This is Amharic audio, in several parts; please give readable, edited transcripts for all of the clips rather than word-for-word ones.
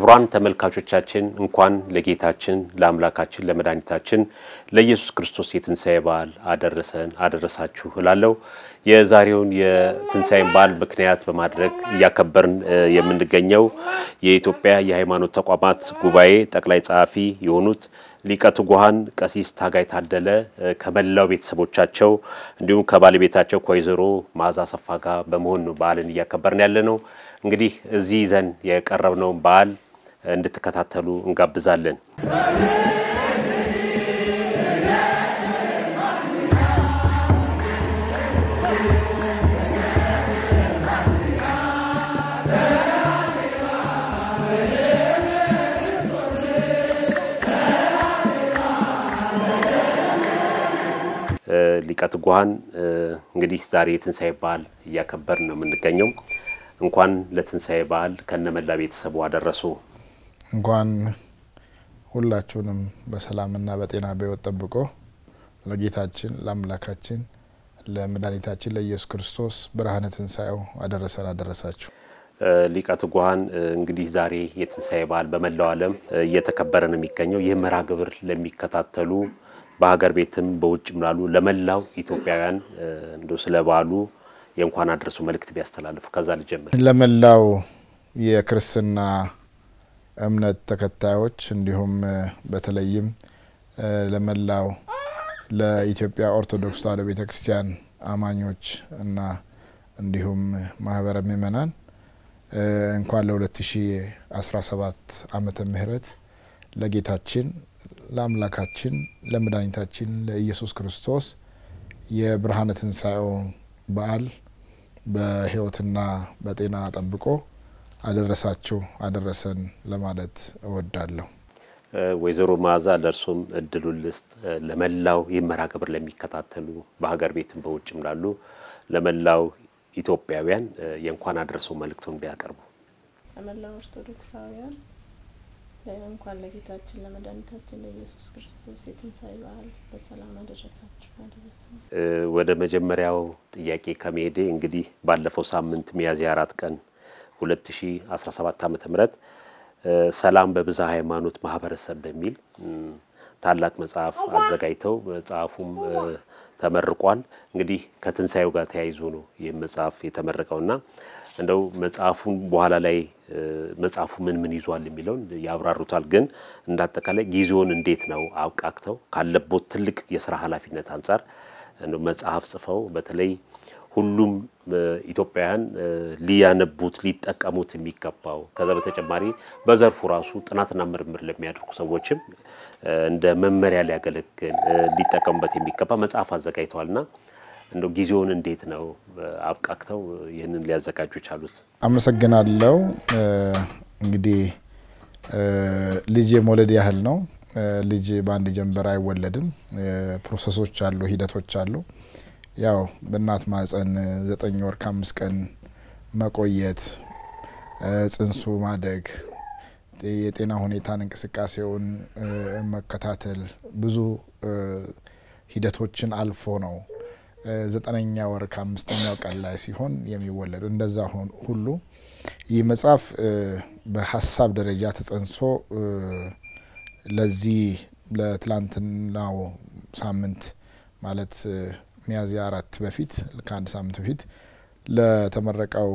ክብራን ተመልካቾቻችን እንኳን ለጌታችን ለአምላካችን ለመድኃኒታችን ለኢየሱስ ክርስቶስ የትንሣኤ በዓል አደረሳችሁ እላለሁ። የዛሬውን የትንሣኤ በዓል ምክንያት በማድረግ ያከበርን የምንገኘው የኢትዮጵያ የሃይማኖት ተቋማት ጉባኤ ጠቅላይ ጸሐፊ የሆኑት ሊቀ ትጉሃን ቀሲስ ታጋይ ታደለ ከመላው ቤተሰቦቻቸው እንዲሁም ከባለቤታቸው ከወይዘሮ ማዛ ሰፋ ጋር በመሆን በዓልን ያከበርን ያለነው። እንግዲህ እዚህ ይዘን የቀረብነው በዓል እንድትከታተሉ እንጋብዛለን። ሊቀ ትጉሃን እንግዲህ ዛሬ የትንሣኤ በዓል ያከበርን ነው የምንገኘው። እንኳን ለትንሣኤ በዓል ከነመላ ቤተሰቡ አደረሱ። እንኳን ሁላችሁንም በሰላምና በጤና በሕይወት ጠብቆ ለጌታችን ለአምላካችን ለመድኃኒታችን ለኢየሱስ ክርስቶስ ብርሃነ ትንሣኤው አደረሳችሁ። ሊቀ ትጉሃን እንግዲህ ዛሬ የትንሣኤ በዓል በመላው ዓለም እየተከበረ ነው የሚገኘው። ይህ መርሃ ግብር ለሚከታተሉ በሀገር ቤትም በውጭም ላሉ ለመላው ኢትዮጵያውያን እንደው ስለ በዓሉ የእንኳን አድረሱ መልእክት ቢያስተላልፉ ከዛ ልጀምር። ለመላው የክርስትና እምነት ተከታዮች እንዲሁም በተለይም ለመላው ለኢትዮጵያ ኦርቶዶክስ ተዋሕዶ ቤተክርስቲያን አማኞች እና እንዲሁም ማህበረ ምእመናን እንኳን ለ2017 ዓመተ ምህረት ለጌታችን ለአምላካችን ለመድኃኒታችን ለኢየሱስ ክርስቶስ የብርሃነ ትንሣኤው በዓል በሕይወትና በጤና ጠብቆ አደረሰን ለማለት እወዳለሁ። ወይዘሮ ማዛ ለርሶም እድሉን ልስጥ። ለመላው ይመራ ግብር ለሚከታተሉ በሀገር ቤትም በውጭም ላሉ ለመላው ኢትዮጵያውያን የእንኳን አደረሰው መልእክቱን ቢያቀርቡ። ለመላው ኦርቶዶክሳውያን እንኳን ለጌታችን ለመድኃኒታችን ለኢየሱስ ክርስቶስ የትንሣኤ በዓል በሰላም አደረሳችሁ። ወደ መጀመሪያው ጥያቄ ከመሄዴ እንግዲህ ባለፈው ሳምንት ሚያዝያ 4 ቀን 2017 ዓመተ ምህረት ሰላም በብዝሃ ሃይማኖት ማህበረሰብ በሚል ታላቅ መጽሐፍ አዘጋጅተው መጽሐፉም ተመርቋል። እንግዲህ ከትንሣኤው ጋር ተያይዞ ነው የመጽሐፍ የተመረቀውና እንደው መጽሐፉን በኋላ ላይ መጽሐፉ ምን ይዟል የሚለውን ያብራሩታል። ግን እንዳጠቃላይ ጊዜውን እንዴት ነው አውቃክተው ካለቦት ትልቅ የሥራ ኃላፊነት አንፃር እንደው መጽሐፍ ጽፈው በተለይ ሁሉም ኢትዮጵያውያን ሊያነቡት ሊጠቀሙት የሚገባው ከዛ በተጨማሪ በዘርፉ ራሱ ጥናትና ምርምር ለሚያደርጉ ሰዎችም እንደ መመሪያ ሊያገለግል ሊጠቀሙበት የሚገባ መጽሐፍ አዘጋጅተዋልና እንደው ጊዜውን እንዴት ነው አብቃክተው ይሄንን ሊያዘጋጁ ቻሉት? አመሰግናለሁ። እንግዲህ ልጅ የመውለድ ያህል ነው። ልጅ በአንድ ጀንበር አይወለድም። ፕሮሰሶች አሉ፣ ሂደቶች አሉ። ያው በእናት ማህፀን 9 ወር ከ5 ቀን መቆየት፣ ጽንሱ ማደግ፣ የጤና ሁኔታን እንቅስቃሴውን መከታተል ብዙ ሂደቶችን አልፎ ነው 9ኛ ወር ከ5ኛው ቀን ላይ ሲሆን የሚወለዱ። እንደዛ ሁሉ ይህ መጽሐፍ በሐሳብ ደረጃ ተጸንሶ ለዚህ ለትላንትናው ሳምንት ማለት ሚያዝያ 4 በፊት ከአንድ ሳምንት በፊት ለተመረቀው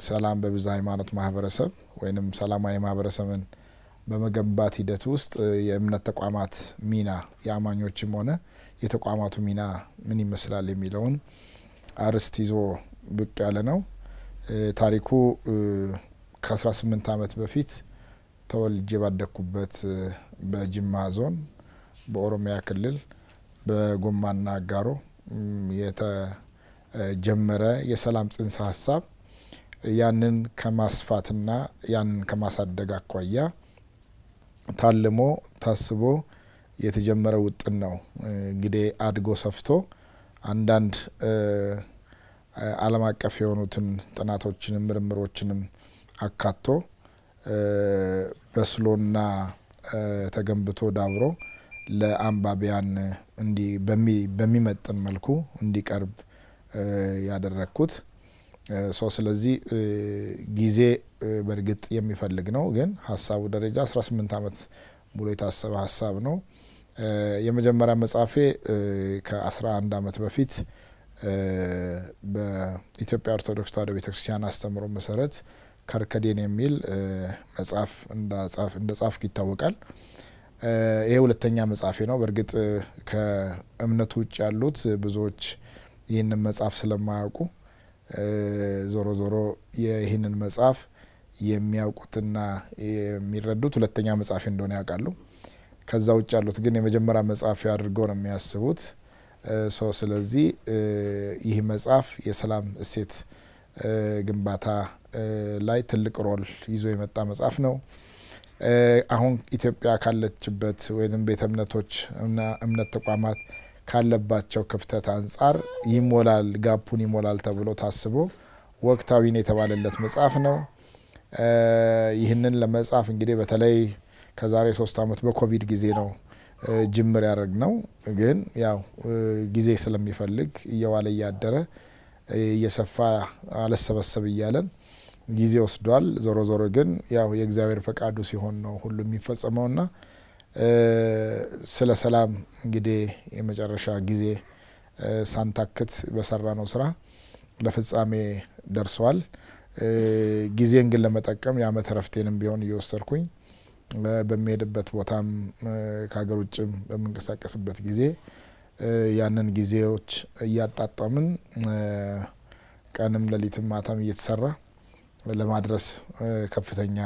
ሰላም በብዝሃ ሃይማኖት ማህበረሰብ ወይንም ሰላማዊ ማህበረሰብን በመገንባት ሂደት ውስጥ የእምነት ተቋማት ሚና ያማኞችም ሆነ የተቋማቱ ሚና ምን ይመስላል የሚለውን አርስት ይዞ ብቅ ያለ ነው። ታሪኩ ከ18 ዓመት በፊት ተወልጄ ባደኩበት በጅማ ዞን በኦሮሚያ ክልል በጎማና አጋሮ የተጀመረ የሰላም ጽንሰ ሐሳብ ያንን ከማስፋትና ያንን ከማሳደግ አኳያ ታልሞ ታስቦ የተጀመረ ውጥን ነው። እንግዲህ አድጎ ሰፍቶ አንዳንድ ዓለም አቀፍ የሆኑትን ጥናቶችንም ምርምሮችንም አካቶ በስሎና ተገንብቶ ዳብሮ ለአንባቢያን እንዲ በሚመጥን መልኩ እንዲቀርብ ያደረኩት። ስለዚህ ጊዜ በርግጥ የሚፈልግ ነው ግን ሐሳቡ ደረጃ 18 ዓመት ሙሉ የታሰበ ሐሳብ ነው የመጀመሪያ መጽሐፌ ከ11 ዓመት በፊት በኢትዮጵያ ኦርቶዶክስ ተዋሕዶ ቤተክርስቲያን አስተምሮ መሰረት ከርከዴን የሚል መጽሐፍ እንደጻፍኩ ይታወቃል ይሄ ሁለተኛ መጽሐፌ ነው በርግጥ ከእምነቱ ውጭ ያሉት ብዙዎች ይህንን መጽሐፍ ስለማያውቁ ዞሮ ዞሮ ይህንን መጽሐፍ የሚያውቁትና የሚረዱት ሁለተኛ መጽሐፍ እንደሆነ ያውቃሉ ከዛ ውጭ ያሉት ግን የመጀመሪያ መጽሐፍ ያድርገው ነው የሚያስቡት ስለዚህ ይህ መጽሐፍ የሰላም እሴት ግንባታ ላይ ትልቅ ሮል ይዞ የመጣ መጽሐፍ ነው አሁን ኢትዮጵያ ካለችበት ወይንም ቤተ እምነቶች እና እምነት ተቋማት ካለባቸው ክፍተት አንፃር ይሞላል ጋፑን ይሞላል ተብሎ ታስቦ ወቅታዊ ነው የተባለለት መጽሐፍ ነው ይህንን ለመጽሐፍ እንግዲህ በተለይ ከዛሬ 3 ዓመት በኮቪድ ጊዜ ነው ጅምር ያደረግነው ግን ያው ጊዜ ስለሚፈልግ እየዋለ ያደረ እየሰፋ አለሰበሰብ ይያለን ጊዜ ወስዷል ዞሮ ዞሮ ግን ያው የእግዚአብሔር ፈቃዱ ሲሆን ነው ሁሉ የሚፈጸመውና ስለ ሰላም እንግዲህ የመጨረሻ ጊዜ ሳንታክት በሰራነው ስራ ለፍጻሜ ደርሷል ጊዜን ግን ለመጠቀም ያመት ረፍቴንም ቢሆን እየወሰድኩኝ በሚሄድበት ቦታም ከሀገር ውጭም በመንቀሳቀስበት ጊዜ ያንን ጊዜዎች እያጣጣምን ቀንም ለሊትም ማታም እየተሰራ ለማድረስ ከፍተኛ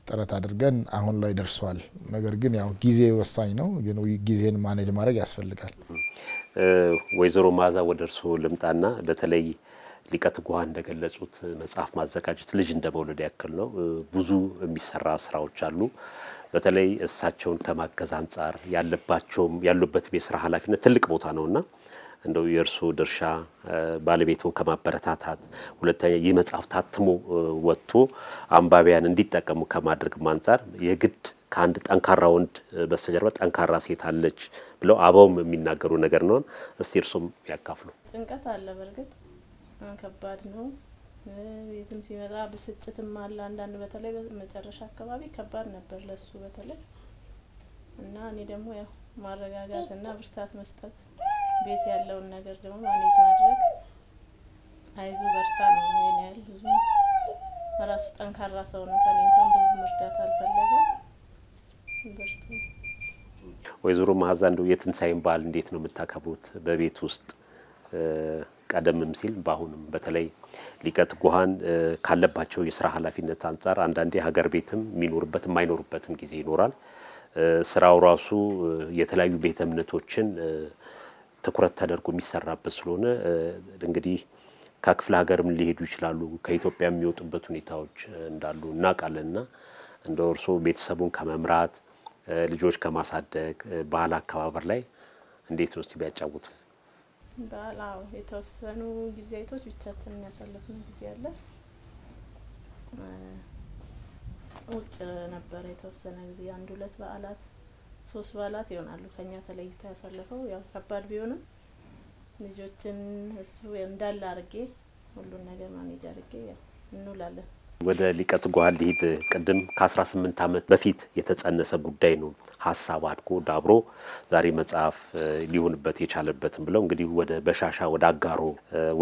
ጥረት አድርገን አሁን ላይ ደርሷል ነገር ግን ያው ጊዜ ወሳኝ ነው ግን ጊዜን ማኔጅ ማድረግ ያስፈልጋል ወይዘሮ ማዛ ወደርሶ ልምጣና በተለይ ሊቀት ጓን እንደገለጹት መጽሐፍ ማዘጋጀት ልጅ እንደመውለድ ያክል ነው ብዙ የሚሰራ ስራዎች አሉ በተለይ እሳቸውን ከማገዝ አንፃር ያሉበት የሥራ ኃላፊነት ትልቅ ቦታ ነውና እንደው የርሱ ድርሻ ባለቤቱን ከማበረታታት ሁለተኛ የመጽሐፍ ታትሞ ወጥቶ አንባቢያን እንዲጠቀሙ ከማድረግ አንፃር የግድ ካንድ ጠንካራ ወንድ በስተጀርባ ጠንካራ ሴት አለች ብለው አባውም የሚናገሩ ነገር ነው እስቲ እርሱም ያካፍሉ ጭንቀት አለ በርግጥ ከባድ ነው የትም ሲመጣ ብስጭትም አለ አንዳንድ በተለይ በመጨረሻ አካባቢ ከባድ ነበር ለሱ በተለይ እና እኔ ደግሞ ያው ማረጋጋትና ብርታት መስጠት ቤት ያለውን ነገር ደግሞ ማኔጅ ማድረግ አይዞ በርታ ነው የኔል ብዙ ራሱ ጠንካራ ሰው ነው ከኔ እንኳን ብዙ መርዳት አልፈለገ በርቱ ወይዘሮ ማዛ እንደው የትንሳኤን በዓል እንዴት ነው የምታከብሩት በቤት ውስጥ ቀደምም ሲል ባሁንም በተለይ ሊቀት ጓን ካለባቸው የሥራ ኃላፊነት አንፃር አንዳንዴ ሀገር ቤትም ሚኖርበት የማይኖርበትም ጊዜ ይኖራል ስራው ራሱ የተለያዩ ቤተ እምነቶችን ትኩረት ተደርጎ የሚሰራበት ስለሆነ እንግዲህ ከክፍለ ሀገርም ሊሄዱ ይችላሉ ከኢትዮጵያ የሚወጡበት ሁኔታዎች እንዳሉ እናቃለና እንደው እርሶ ቤተሰቡን ከመምራት ልጆች ከማሳደግ ባህል አካባበር ላይ እንዴት ነው እስቲ ቢያጫውቱ ባላው የተወሰኑ ጊዜያቶች ብቻችንን ያሳለፍን ጊዜ አለ ውጭ ነበር የተወሰነ ጊዜ አንድ ሁለት በዓላት 3 በዓላት ይሆናሉ ከኛ ተለይቶ ያሳለፈው ያው ከባድ ቢሆንም ልጆችን እሱ እንዳለ አርጌ ሁሉ ነገር ማኔጅ አርጌ ያው እንውላለን ወደ ሊቀት ጓል ሊሄድ ቀደም ከ18 ዓመት በፊት የተጸነሰ ጉዳይ ነው ሐሳብ አድቆ ዳብሮ ዛሬ መጽሐፍ ሊሆንበት የቻለበትም ብለው እንግዲህ ወደ በሻሻ ወደ አጋሮ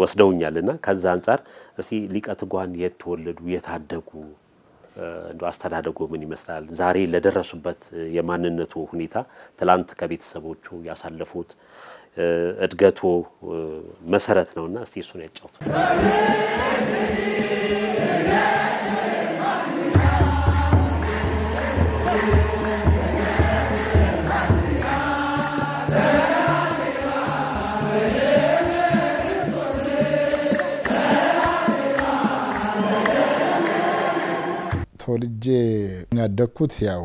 ወስደውኛልና ከዛ አንፃር እስቲ ሊቀት ጓን የተወለዱ የታደጉ እንደው አስተዳደጉ ምን ይመስላል ዛሬ ለደረሱበት የማንነቱ ሁኔታ ትላንት ከቤተሰቦቹ ያሳለፉት እድገቱ መሰረት ነውና እስቲ እሱን ያጫውቱ ተወልጄ ያደኩት ያው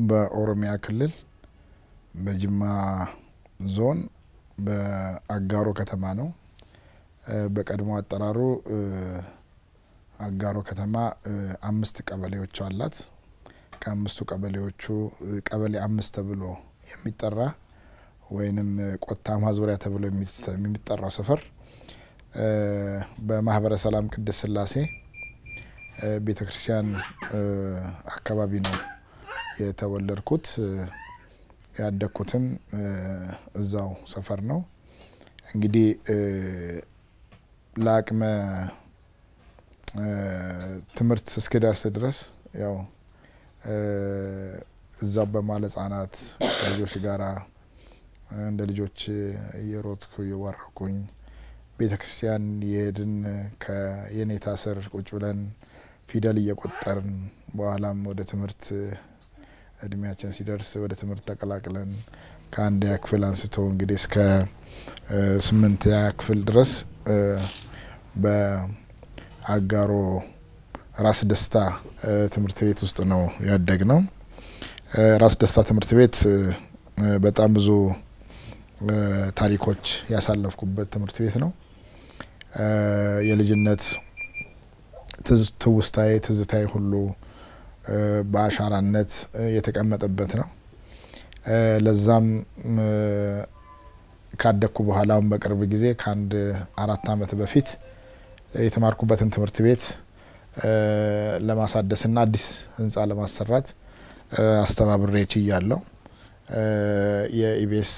በኦሮሚያ ክልል በጅማ ዞን በአጋሮ ከተማ ነው በቀድሞ አጠራሩ አጋሮ ከተማ 5 ቀበሌዎች አላት ከ5ቱ ቀበሌዎቹ ቀበሌ 5 ተብሎ የሚጠራ ወይንም ቆታማ ዙሪያ ተብሎ የሚጠራው ሰፈር በማህበረ ሰላም ቅድስት ስላሴ ቤተክርስቲያን አካባቢ ነው የተወለድኩት። ያደኩትም እዛው ሰፈር ነው። እንግዲህ ለአቅመ ትምህርት እስከደርስ ድረስ ያው እዛው በማለ ህጻናት ልጆች ጋራ እንደ ልጆች እየሮጥኩ እየወረኩኝ ቤተክርስቲያን የሄድን ከየኔታ ስር ቁጭ ብለን ፊደል እየቆጠርን በኋላም ወደ ትምህርት እድሜያችን ሲደርስ ወደ ትምህርት ተቀላቅለን ከአንደኛ ክፍል አንስቶ እንግዲህ እስከ 8ኛ ክፍል ድረስ በአጋሮ ራስ ደስታ ትምህርት ቤት ውስጥ ነው ያደግነው። ራስ ደስታ ትምህርት ቤት በጣም ብዙ ታሪኮች ያሳለፍኩበት ትምህርት ቤት ነው። የልጅነት ትዝታዬ ሁሉ በአሻራነት የተቀመጠበት ነው። ለዛም ካደኩ በኋላም በቅርብ ጊዜ ከአንድ 4 አመት በፊት የተማርኩበትን ትምህርት ቤት ለማሳደስና አዲስ ህንጻ ለማሰራት አስተባብሬ ችያለሁ። የኢቢኤስ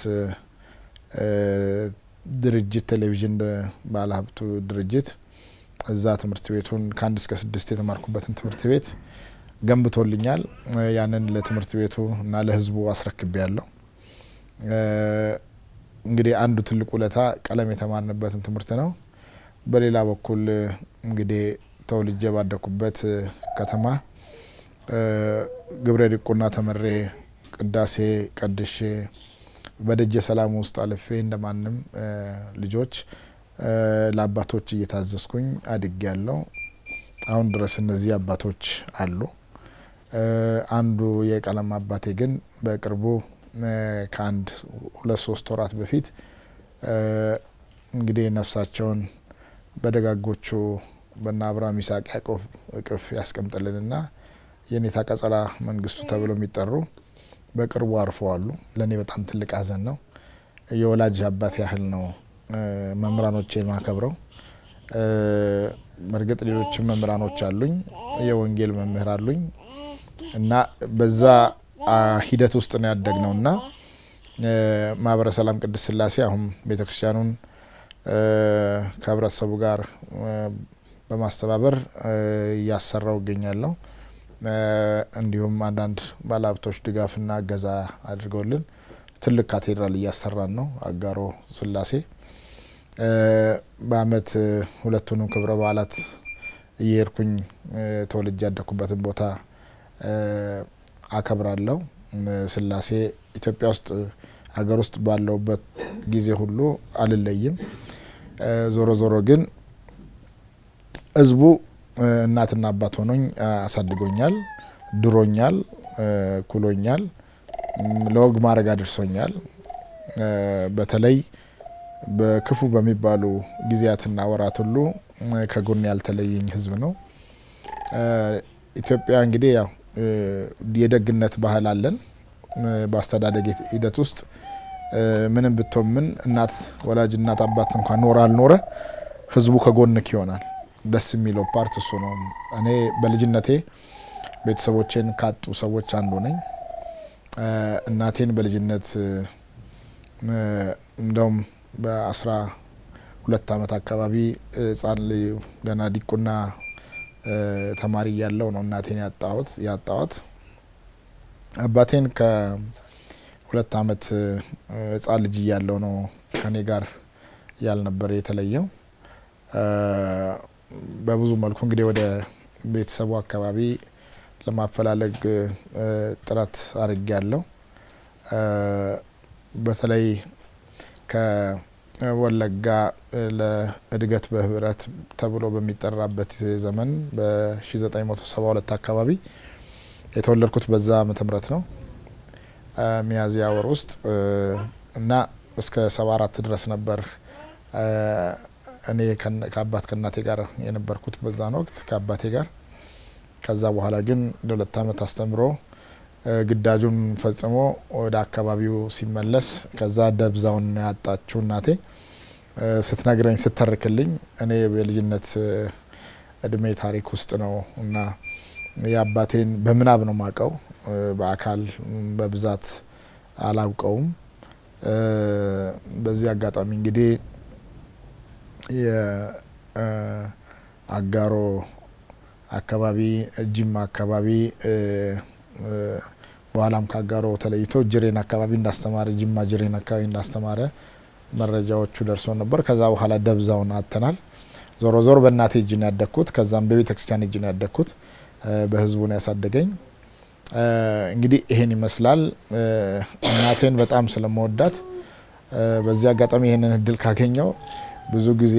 ድርጅት ቴሌቪዥን ባለሀብቱ ድርጅት እዛ ትምህርት ቤቱን ከ1 እስከ 6 የተማርኩበትን ትምህርት ቤት ገንብቶልኛል። ያንን ለትምህርት ቤቱ እና ለህዝቡ አስረክቤያለሁ። እንግዲህ አንዱ ትልቁ ለታ ቀለም የተማርንበትን ትምህርት ነው። በሌላ በኩል እንግዲህ ተወልጄ ባደኩበት ከተማ ግብረ ዲቁና ተመሬ ቅዳሴ ቀድሼ በደጀ ሰላም ውስጥ አልፌ እንደማንም ልጆች ለአባቶች እየታዘዝኩኝ አድጌያለሁ። አሁን ድረስ እነዚህ አባቶች አሉ። አንዱ የቀለም አባቴ ግን በቅርቡ ከአንድ 2-3 ወራት በፊት እንግዲህ ነፍሳቸውን በደጋጎቹ በእነ አብርሃም ይስሐቅ ያዕቆብ እቅፍ ያስቀምጥልንና የኔታ ቀጸላ መንግስቱ ተብለው የሚጠሩ በቅርቡ አርፈዋል። ለኔ በጣም ትልቅ ሀዘን ነው። የወላጅ አባት ያህል ነው መምራኖቼን ማከብረው። በርግጥ ሌሎችም መምራኖች አሉኝ፣ የወንጌል መምህር አሉኝ እና በዛ ሂደት ውስጥ ነው ያደግነውና ማህበረ ሰላም ቅድስት ሥላሴ አሁን ቤተክርስቲያኑን ከህብረተሰቡ ጋር በማስተባበር ያሰራው ይገኛለሁ። እንዲሁም አንዳንድ ባለሀብቶች ድጋፍና እገዛ አድርገውልን ትልቅ ካቴድራል እያሰራን ነው። አጋሮ ሥላሴ በአመት ሁለቱንም ክብረ በዓላት እየሄድኩኝ ተወልጄ ያደኩበትን ቦታ አከብራለሁ። ሥላሴ ኢትዮጵያ ውስጥ ሀገር ውስጥ ባለውበት ጊዜ ሁሉ አልለይም። ዞሮ ዞሮ ግን ህዝቡ እናትና አባት ሆኖኝ አሳድጎኛል፣ ድሮኛል፣ ኩሎኛል፣ ለወግ ማረግ አድርሶኛል። በተለይ በክፉ በሚባሉ ጊዜያትና ወራት ሁሉ ከጎን ያልተለየኝ ህዝብ ነው። ኢትዮጵያ እንግዲህ ያው የደግነት ባህል አለን። በአስተዳደግ ሂደት ውስጥ ምንም ብትሆን እናት ወላጅ እናት አባት እንኳን ኖር አልኖረ ህዝቡ ከጎንክ ይሆናል። ደስ የሚለው ፓርት እሱ ነው። እኔ በልጅነቴ ቤተሰቦቼን ካጡ ሰዎች አንዱ ነኝ። እናቴን በልጅነት እንደውም በ12 አመት አካባቢ ህጻን ገና ዲቁና ተማሪ ያለው ነው እናቴን ያጣዋት። አባቴን ከ2 አመት ህጻን ልጅ ያለው ነው ከኔ ጋር ያልነበረ የተለየው። በብዙ መልኩ እንግዲህ ወደ ቤተሰቡ አካባቢ ለማፈላለግ ጥረት አድርጌያለሁ። በተለይ ከወለጋ ለእድገት በህብረት ተብሎ በሚጠራበት ዘመን በ1972 አካባቢ የተወለድኩት በዛ ዓመተ ምህረት ነው ሚያዝያ ወር ውስጥ እና እስከ 74 ድረስ ነበር እኔ ከአባት ከእናቴ ጋር የነበርኩት በዛን ወቅት ከአባቴ ጋር። ከዛ በኋላ ግን ለ2 አመት አስተምሮ ግዳጁን ፈጽሞ ወደ አካባቢው ሲመለስ ከዛ ደብዛውን ያጣችው እናቴ ስትነግረኝ ስትተርክልኝ እኔ በልጅነት እድሜ ታሪክ ውስጥ ነው እና የአባቴን በምናብ ነው ማቀው በአካል በብዛት አላውቀውም በዚህ አጋጣሚ እንግዲህ የአጋሮ አካባቢ ጅማ አካባቢ በኋላም ካጋሮ ተለይቶ ጅሬን አካባቢ እንዳስተማረ ጅማ ጅሬን አካባቢ እንዳስተማረ መረጃዎቹ ደርሶ ነበር ከዛ በኋላ ደብዛውን አተናል ዞሮ ዞሮ በእናቴ እጅ ነው ያደኩት ከዛም በቤተ ክርስቲያን እጅ ነው ያደኩት በህዝቡ ነው ያሳደገኝ እንግዲህ ይሄን ይመስላል እናቴን በጣም ስለምወዳት በዚህ አጋጣሚ ይሄንን እድል ካገኘው ብዙ ጊዜ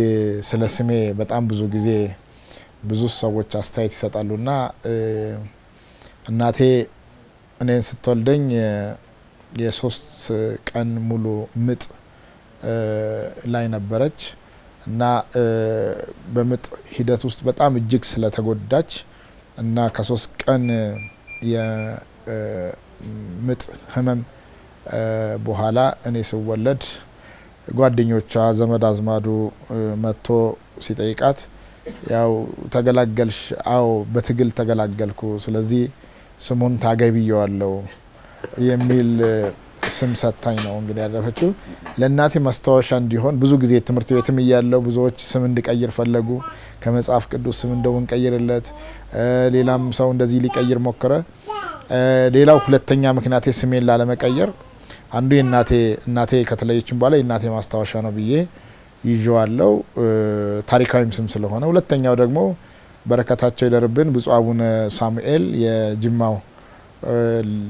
ስለ ስሜ በጣም ብዙ ጊዜ ብዙ ሰዎች አስተያየት ይሰጣሉና እናቴ እኔን ስትወልደኝ የ3 ቀን ሙሉ ምጥ ላይ ነበረች እና በምጥ ሂደት ውስጥ በጣም እጅግ ስለተጎዳች እና ከ3 ቀን የምጥ ህመም በኋላ እኔ ስወለድ ጓደኞቿ ዘመድ አዝማዱ መጥቶ ሲጠይቃት ያው ተገላገልሽ አው በትግል ተገላገልኩ ስለዚህ ስሙን ታገቢየዋለው የሚል ስም ሰጣኝ ነው እንግዲህ ያደረፈችው ለእናቴ ማስተዋወሻ እንዲሆን ብዙ ጊዜ ትምህርት ቤትም ይያለው ብዙዎች ስም እንድቀይር ፈለጉ ከመጽሐፍ ቅዱስ ስም እንደውን ቀይርለት ሌላም ሰው እንደዚህ ሊቀይር ሞከረ ሌላው ሁለተኛ ምክንያቴ ስሜን ላለመቀየር አንዱ እናቴ ከተለየችን በኋላ የእናቴ ማስተዋወሻ ነው ብዬ ይዤዋለው ታሪካዊም ስም ስለሆነ ሁለተኛው ደግሞ በረከታቸው ይደርብን ብፁዕ አቡነ ሳሙኤል የጅማው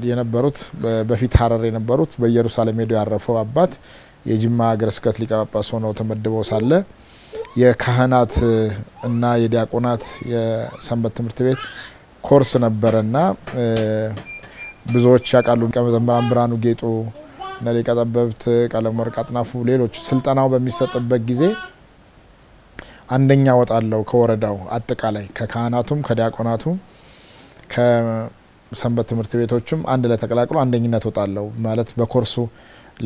የነበሩት በፊት ሐረር የነበሩት በኢየሩሳሌም ሄዶ ያረፈው አባት የጅማ ሀገረ ስብከት ሊቀ ጳጳስ ሆነው ተመድበው ሳለ የካህናት እና የዲያቆናት የሰንበት ትምህርት ቤት ኮርስ ነበርና ብዙዎች ያቃሉ ከመዘምራን ብርሃኑ ጌጡ ነሊቀ ጠበብት ቀለመወርቅ አጥናፉ ሌሎች ስልጣናው በሚሰጥበት ጊዜ አንደኛ ወጣለው ከወረዳው አጠቃላይ ከካህናቱም ከዲያቆናቱም ከሰንበት ትምህርት ቤቶችም አንድ ላይ ተቀላቅሎ አንደኝነት ወጣለው ማለት በኮርሱ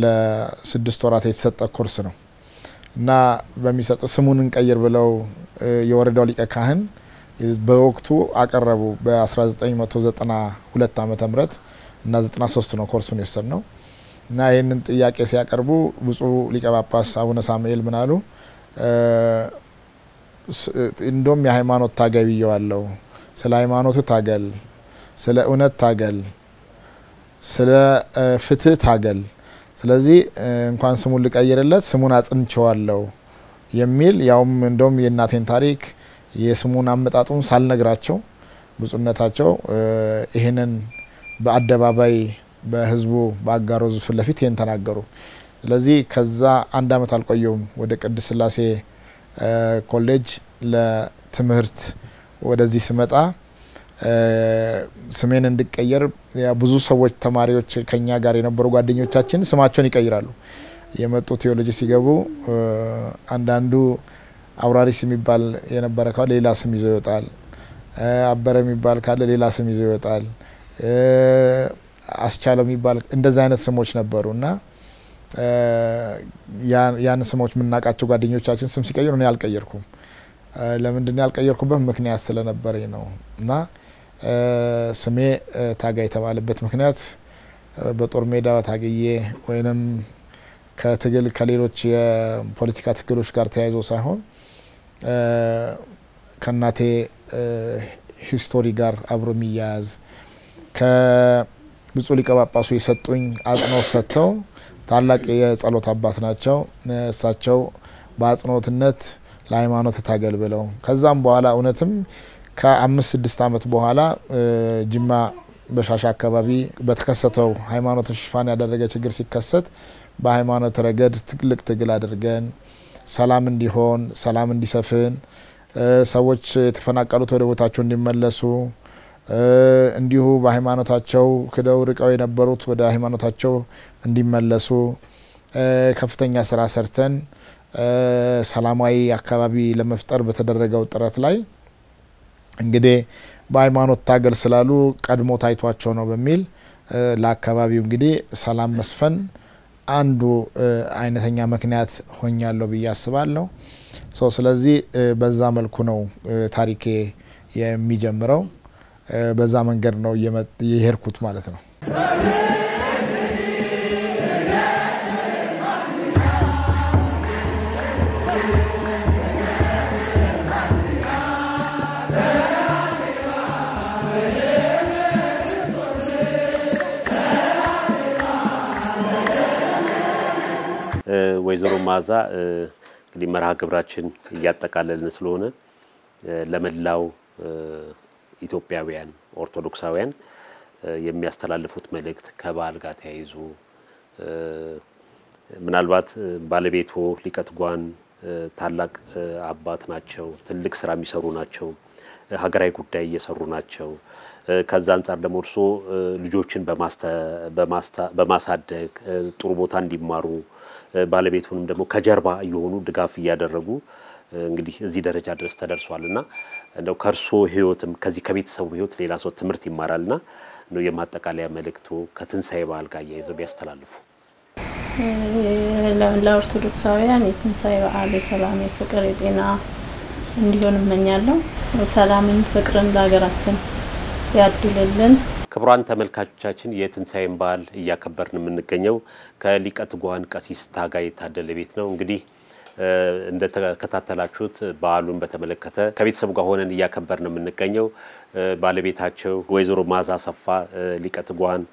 ለ6 ወራት የተሰጠ ኮርስ ነው እና በሚሰጥ ስሙን እንቀይር ብለው የወረዳው ሊቀ ካህን በወቅቱ አቀረቡ በ1992 ዓመተ ምህረት እና 93 ነው ኮርሱን የወሰድነው እና ይሄንን ጥያቄ ሲያቀርቡ ብፁዕ ሊቀ ጳጳስ አቡነ ሳሙኤል ምናሉ እንደም የሃይማኖት ታገቢየዋለው ስለ ሃይማኖት ታገል ስለ እውነት ታገል ስለ ፍትህ ታገል ስለዚህ እንኳን ስሙን ልቀይርለት ስሙን አጽንቸዋለው የሚል ያውም እንደም የእናቴን ታሪክ የስሙን አመጣጡን ሳልነግራቸው ብፁዕነታቸው ይሄንን በአደባባይ በህዝቡ በአጋሮ ፊት ለፊት ይሄን ተናገሩ ስለዚህ ከዛ አንድ አመት አልቆየውም ወደ ቅድስት ሥላሴ ኮሌጅ ለትምህርት ወደዚህ ስመጣ ስሜን እንድቀየር ብዙ ሰዎች ተማሪዎች ከኛ ጋር የነበሩ ጓደኞቻችን ስማቸውን ይቀይራሉ የመጡ ቴዎሎጂ ሲገቡ አንዳንዱ አውራሪስ የሚባል የነበረ ካለ ሌላ ስም ይዞ ይወጣል አበረ የሚባል ካለ ሌላ ስም ይዞ ይወጣል አስቻለው የሚባል እንደዛ አይነት ስሞች ነበሩና ያን ስሞች ምናቃቸው ጓደኞቻችን ስም ሲቀይሩ እኔ አልቀየርኩም ለምንድነው ያልቀየርኩበት ምክንያት ስለነበረኝ ነው እና ስሜ ታጋይ ተባለበት ምክንያት በጦር ሜዳ ታገዬ ወይንም ከትግል ከሌሎች የፖለቲካ ትግሎች ጋር ተያይዞ ሳይሆን ከናቴ ሂስቶሪ ጋር አብሮ የሚያያዝ ከብፁዕ ሊቀ ጳጳሱ የሰጡኝ አጽንኦት ሰጥተው ታላቅ የጸሎት አባት ናቸው እሳቸው በአጽንኦትነት ለሃይማኖት ታገል ብለው ከዛም በኋላ እውነትም ከ5-6 አመት በኋላ ጅማ በሻሻ አካባቢ በተከሰተው ሃይማኖት ሽፋን ያደረገ ችግር ሲከሰት በሃይማኖት ረገድ ትልቅ ትግል አድርገን ሰላም እንዲሆን ሰላም እንዲሰፍን ሰዎች የተፈናቀሉት ወደ ቦታቸው እንዲመለሱ እንዲሁ በሃይማኖታቸው ክደው ርቀው የነበሩት ወደ ሃይማኖታቸው እንዲመለሱ ከፍተኛ ስራ ሰርተን ሰላማዊ አካባቢ ለመፍጠር በተደረገው ጥረት ላይ እንግዲህ በሃይማኖት ታገል ስላሉ ቀድሞ ታይቷቸው ነው በሚል ለአካባቢው እንግዲህ ሰላም መስፈን አንዱ አይነተኛ ምክንያት ሆኛለሁ ብዬ አስባለሁ። ስለዚህ በዛ መልኩ ነው ታሪኬ የሚጀምረው። በዛ መንገድ ነው የሄድኩት ማለት ነው። ወይዘሮ ማዛ እንግዲህ መርሃ ግብራችን እያጠቃለልን ስለሆነ ለመላው ኢትዮጵያውያን ኦርቶዶክሳውያን የሚያስተላልፉት መልእክት ከበዓል ጋር ተያይዞ ምናልባት ባለቤቶ ሊቀ ትጉሃን ታላቅ አባት ናቸው፣ ትልቅ ስራ የሚሰሩ ናቸው፣ ሀገራዊ ጉዳይ እየሰሩ ናቸው። ከዛ አንፃር ደግሞ እርሶ ልጆችን በማሳደግ ጥሩ ቦታ እንዲማሩ ባለቤቱንም ደግሞ ከጀርባ እየሆኑ ድጋፍ እያደረጉ እንግዲህ እዚህ ደረጃ ድረስ ተደርሷልና እንደው ከርሶ ህይወትም ከዚህ ከቤተሰቡ ህይወት ሌላ ሰው ትምህርት ይማራልና ነው የማጠቃለያ መልእክቱ ከትንሳኤ በዓል ጋር ያይዘው ቢያስተላልፉ። ለኦርቶዶክሳውያን የትንሳኤ በዓል የሰላም፣ የፍቅር፣ የጤና እንዲሆን እመኛለሁ። ሰላምን፣ ፍቅርን ለሀገራችን ያድልልን። ክቡራን ተመልካቾቻችን የትንሳኤን በዓል እያከበርን የምንገኘው ከሊቀ ትጉሃን ቀሲስ ታጋይ ታደለ ቤት ነው። እንግዲህ እንደተከታተላችሁት በዓሉን በተመለከተ ከቤተሰቡ ጋር ሆነን እያከበርን የምንገኘው ባለቤታቸው ወይዘሮ ማዛ አሰፋ ሊቀ ትጉሃን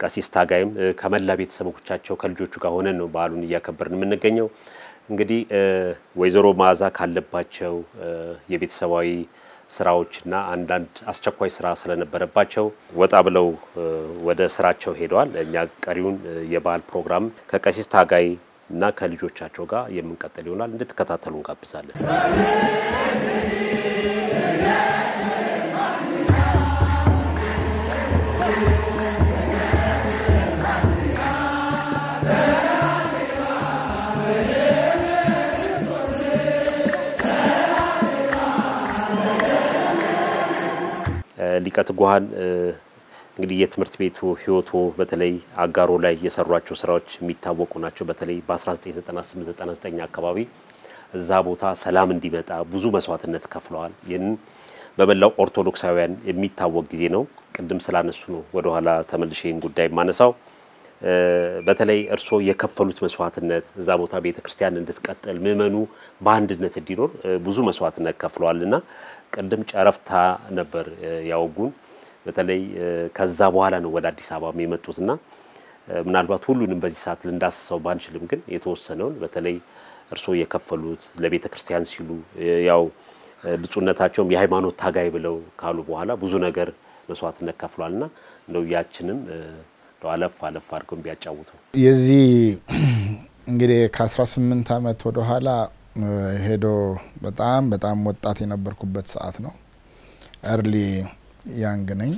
ቀሲስ ታጋይም ከመላ ቤተሰቦቻቸው ከልጆቹ ጋር ሆነን ነው በዓሉን እያከበርን የምንገኘው። እንግዲህ ወይዘሮ ማዛ ካለባቸው የቤተሰባዊ ስራዎችና አንዳንድ አስቸኳይ ስራ ስለነበረባቸው ወጣ ብለው ወደ ስራቸው ሄደዋል። እኛ ቀሪውን የበዓል ፕሮግራም ከቀሲስ ታጋይ እና ከልጆቻቸው ጋር የምንቀጥል ይሆናል። እንድትከታተሉ እንጋብዛለን። ሊቀ ትጉሃን እንግዲህ የትምህርት ቤቱ ህይወቱ በተለይ አጋሮ ላይ የሰሯቸው ስራዎች የሚታወቁ ናቸው። በተለይ በ1998-99 አካባቢ እዛ ቦታ ሰላም እንዲመጣ ብዙ መስዋዕትነት ከፍለዋል። ይህን በመላው ኦርቶዶክሳውያን የሚታወቅ ጊዜ ነው። ቅድም ስላነሱ ነው ወደ ኋላ ተመልሼን ጉዳይ ማነሳው። በተለይ እርሶ የከፈሉት መስዋዕትነት እዛ ቦታ ቤተክርስቲያን እንድትቀጥል ምእመኑ በአንድነት እንዲኖር ብዙ መስዋዕትነት ከፍለዋልና ቅድም ጨረፍታ ነበር ያወጉን። በተለይ ከዛ በኋላ ነው ወደ አዲስ አበባ የመጡትና ምናልባት ሁሉንም በዚህ ሰዓት ልንዳስሰው ባንችልም ግን የተወሰነውን በተለይ እርሶ የከፈሉት ለቤተክርስቲያን ሲሉ ያው ብፁዕነታቸውም የሃይማኖት ታጋይ ብለው ካሉ በኋላ ብዙ ነገር መስዋዕትነት ከፍለዋልና እንደው ያችንም አለፍ አድርገን ቢያጫውቱ። የዚህ እንግዲህ ከ18 አመት ወደ ኋላ ሄዶ በጣም ወጣት የነበርኩበት ሰዓት ነው። early young ነኝ።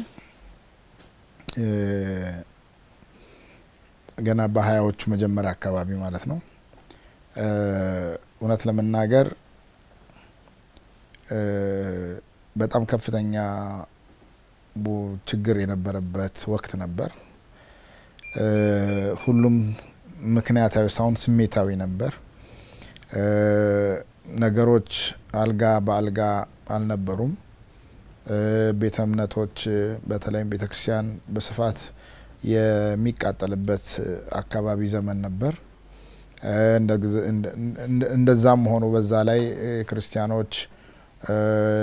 ገና በሃያዎቹ መጀመሪያ አካባቢ ማለት ነው። እውነት ለመናገር በጣም ከፍተኛ ችግር የነበረበት ወቅት ነበር። ሁሉም ምክንያታዊ ሳይሆን ስሜታዊ ነበር። ነገሮች አልጋ በአልጋ አልነበሩም። ቤተ እምነቶች በተለይም ቤተክርስቲያን በስፋት የሚቃጠልበት አካባቢ ዘመን ነበር። እንደዛም ሆኖ በዛ ላይ ክርስቲያኖች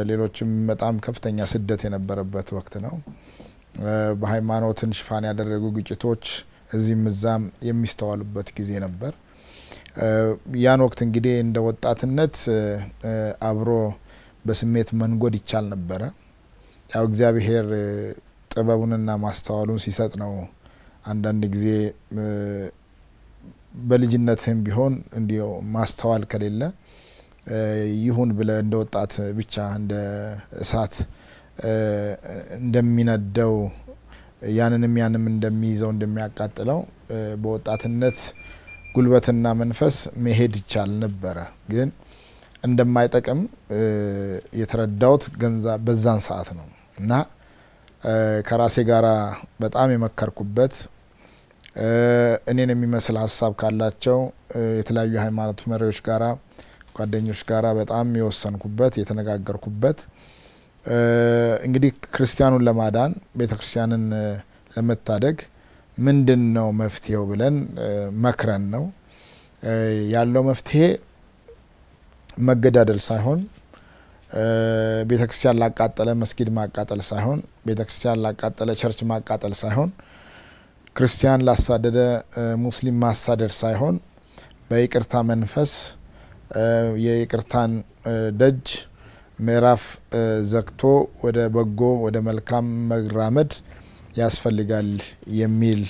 ሌሎችም በጣም ከፍተኛ ስደት የነበረበት ወቅት ነው። በሃይማኖትን ሽፋን ያደረጉ ግጭቶች እዚህም እዛም የሚስተዋሉበት ጊዜ ነበር። ያን ወቅት እንግዲህ እንደ ወጣትነት አብሮ በስሜት መንጎድ ይቻል ነበር። ያው እግዚአብሔር ጥበቡንና ማስተዋሉን ሲሰጥ ነው። አንዳንድ ጊዜ በልጅነትም ቢሆን እንዲው ማስተዋል ከሌለ ይሁን ብለ እንደ ወጣት ብቻ እንደ እሳት እንደሚነደው ያንንም እንደሚይዘው እንደሚያቃጥለው በወጣትነት ጉልበትና መንፈስ መሄድ ይቻል ነበር። ግን እንደማይጠቅም የተረዳውት በዛን ሰዓት ነው እና ከራሴ ጋራ በጣም የመከርኩበት እኔን የሚመስል ሀሳብ ካላቸው የተለያዩ ሃይማኖት መሪዎች ጋራ ጓደኞች ጋራ በጣም የወሰንኩበት የተነጋገርኩበት እንግዲህ ክርስቲያኑን ለማዳን ቤተክርስቲያንን ለመታደግ ምንድነው መፍትሄው ብለን መክረን ነው ያለው መፍትሄ መገዳደል ሳይሆን ቤተክርስቲያን ላቃጠለ መስጊድ ማቃጠል ሳይሆን ቤተክርስቲያን ላቃጠለ ቸርች ማቃጠል ሳይሆን ክርስቲያን ላሳደደ ሙስሊም ማሳደድ ሳይሆን በይቅርታ መንፈስ የይቅርታን ደጅ ምዕራፍ ዘግቶ ወደ በጎ ወደ መልካም መራመድ ያስፈልጋል የሚል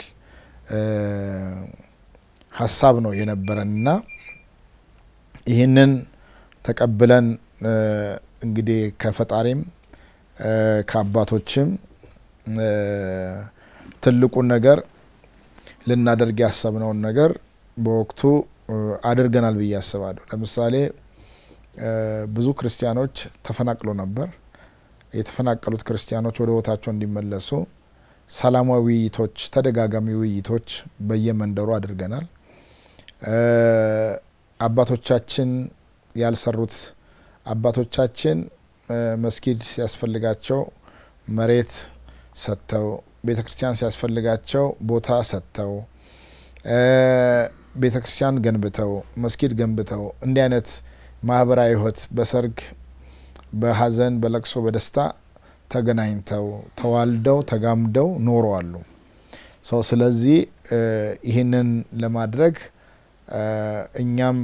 ሐሳብ ነው የነበረንና ይህንን ተቀብለን እንግዲህ ከፈጣሪም ከአባቶችም ትልቁን ነገር ልናደርግ ያሰብነውን ነገር በወቅቱ አድርገናል ብዬ አስባለሁ። ለምሳሌ ብዙ ክርስቲያኖች ተፈናቅለው ነበር። የተፈናቀሉት ክርስቲያኖች ወደ ቦታቸው እንዲመለሱ ሰላማዊ ውይይቶች ተደጋጋሚ ውይይቶች በየመንደሩ አድርገናል። አባቶቻችን ያልሰሩት አባቶቻችን መስጊድ ሲያስፈልጋቸው መሬት ሰጥተው ቤተክርስቲያን ሲያስፈልጋቸው ቦታ ሰጥተው ቤተክርስቲያን ገንብተው መስጊድ ገንብተው እንዲህ አይነት ማህበራዊ ህይወት በሰርግ በሐዘን በለቅሶ በደስታ ተገናኝተው ተዋልደው ተጋምደው ኖረዋል። ስለዚህ ይህንን ለማድረግ እኛም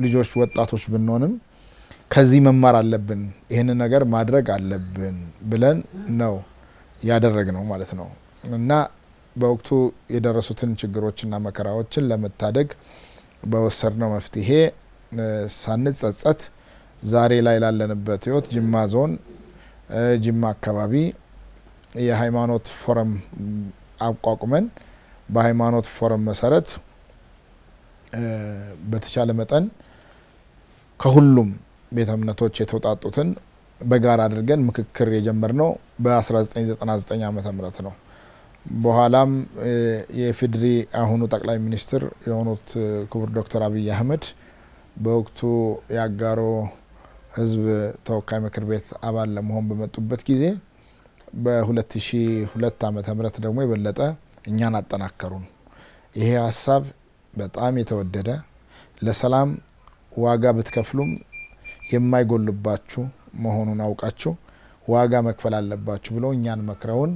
ልጆች ወጣቶች ብንሆንም ከዚህ መማር አለብን ይህንን ነገር ማድረግ አለብን ብለን ነው ያደረግነው ማለት ነው። እና በወቅቱ የደረሱትን ችግሮችና መከራዎችን ለመታደግ በወሰድነው መፍትሄ ሳንጸጸት ዛሬ ላይ ላለንበት ህይወት ጅማ ዞን ጅማ አካባቢ የሃይማኖት ፎረም አቋቁመን በሃይማኖት ፎረም መሰረት በተቻለ መጠን ከሁሉም ቤተ እምነቶች የተውጣጡትን በጋራ አድርገን ምክክር የጀመርነው በ1999 ዓመተ ምህረት ነው። በኋላም የፌድሪ አሁኑ ጠቅላይ ሚኒስትር የሆኑት ክቡር ዶክተር አብይ አህመድ በወቅቱ ያጋሮ ህዝብ ተወካይ ምክር ቤት አባል ለመሆን በመጡበት ጊዜ በ2002 ዓመተ ምህረት ደግሞ የበለጠ እኛን አጠናከሩን። ይሄ ሐሳብ በጣም የተወደደ ለሰላም ዋጋ ብትከፍሉም የማይጎልባችሁ መሆኑን አውቃችሁ ዋጋ መክፈል አለባችሁ ብለው እኛን መክረውን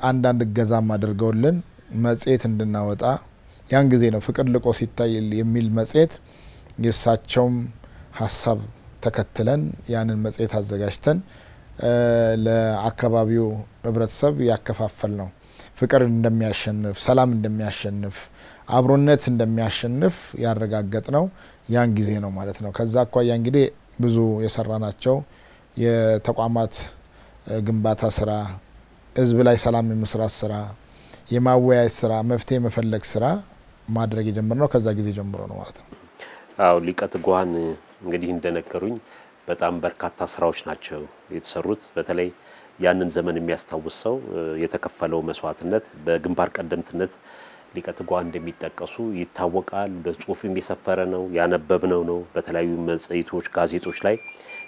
አንዳንድ ገዛም አድርገውልን መጽሔት እንድናወጣ ያን ጊዜ ነው ፍቅር ልቆ ሲታይ የሚል መጽሔት የሳቸውም ሐሳብ ተከትለን ያንን መጽሔት አዘጋጅተን ለአካባቢው ህብረተሰብ ያከፋፈል ነው። ፍቅር እንደሚያሸንፍ ሰላም እንደሚያሸንፍ አብሮነት እንደሚያሸንፍ ያረጋገጥ ነው ያን ጊዜ ነው ማለት ነው። ከዛ አኳያ እንግዲህ ብዙ የሰራናቸው የተቋማት ግንባታ ስራ ህዝብ ላይ ሰላም የመስራት ስራ የማወያየት ስራ መፍትሄ መፈለግ ስራ ማድረግ የጀመርነው ከዛ ጊዜ ጀምሮ ነው ማለት ነው። አው ሊቀት ጓን እንግዲህ እንደነገሩኝ በጣም በርካታ ስራዎች ናቸው የተሰሩት። በተለይ ያንን ዘመን የሚያስታውሰው የተከፈለው መስዋዕትነት በግንባር ቀደምትነት ሊቀት ጓን እንደሚጠቀሱ ይታወቃል። በጽሁፍ የሚሰፈረ ነው ያነበብነው ነው በተለያዩ መጽሔቶች ጋዜጦች ላይ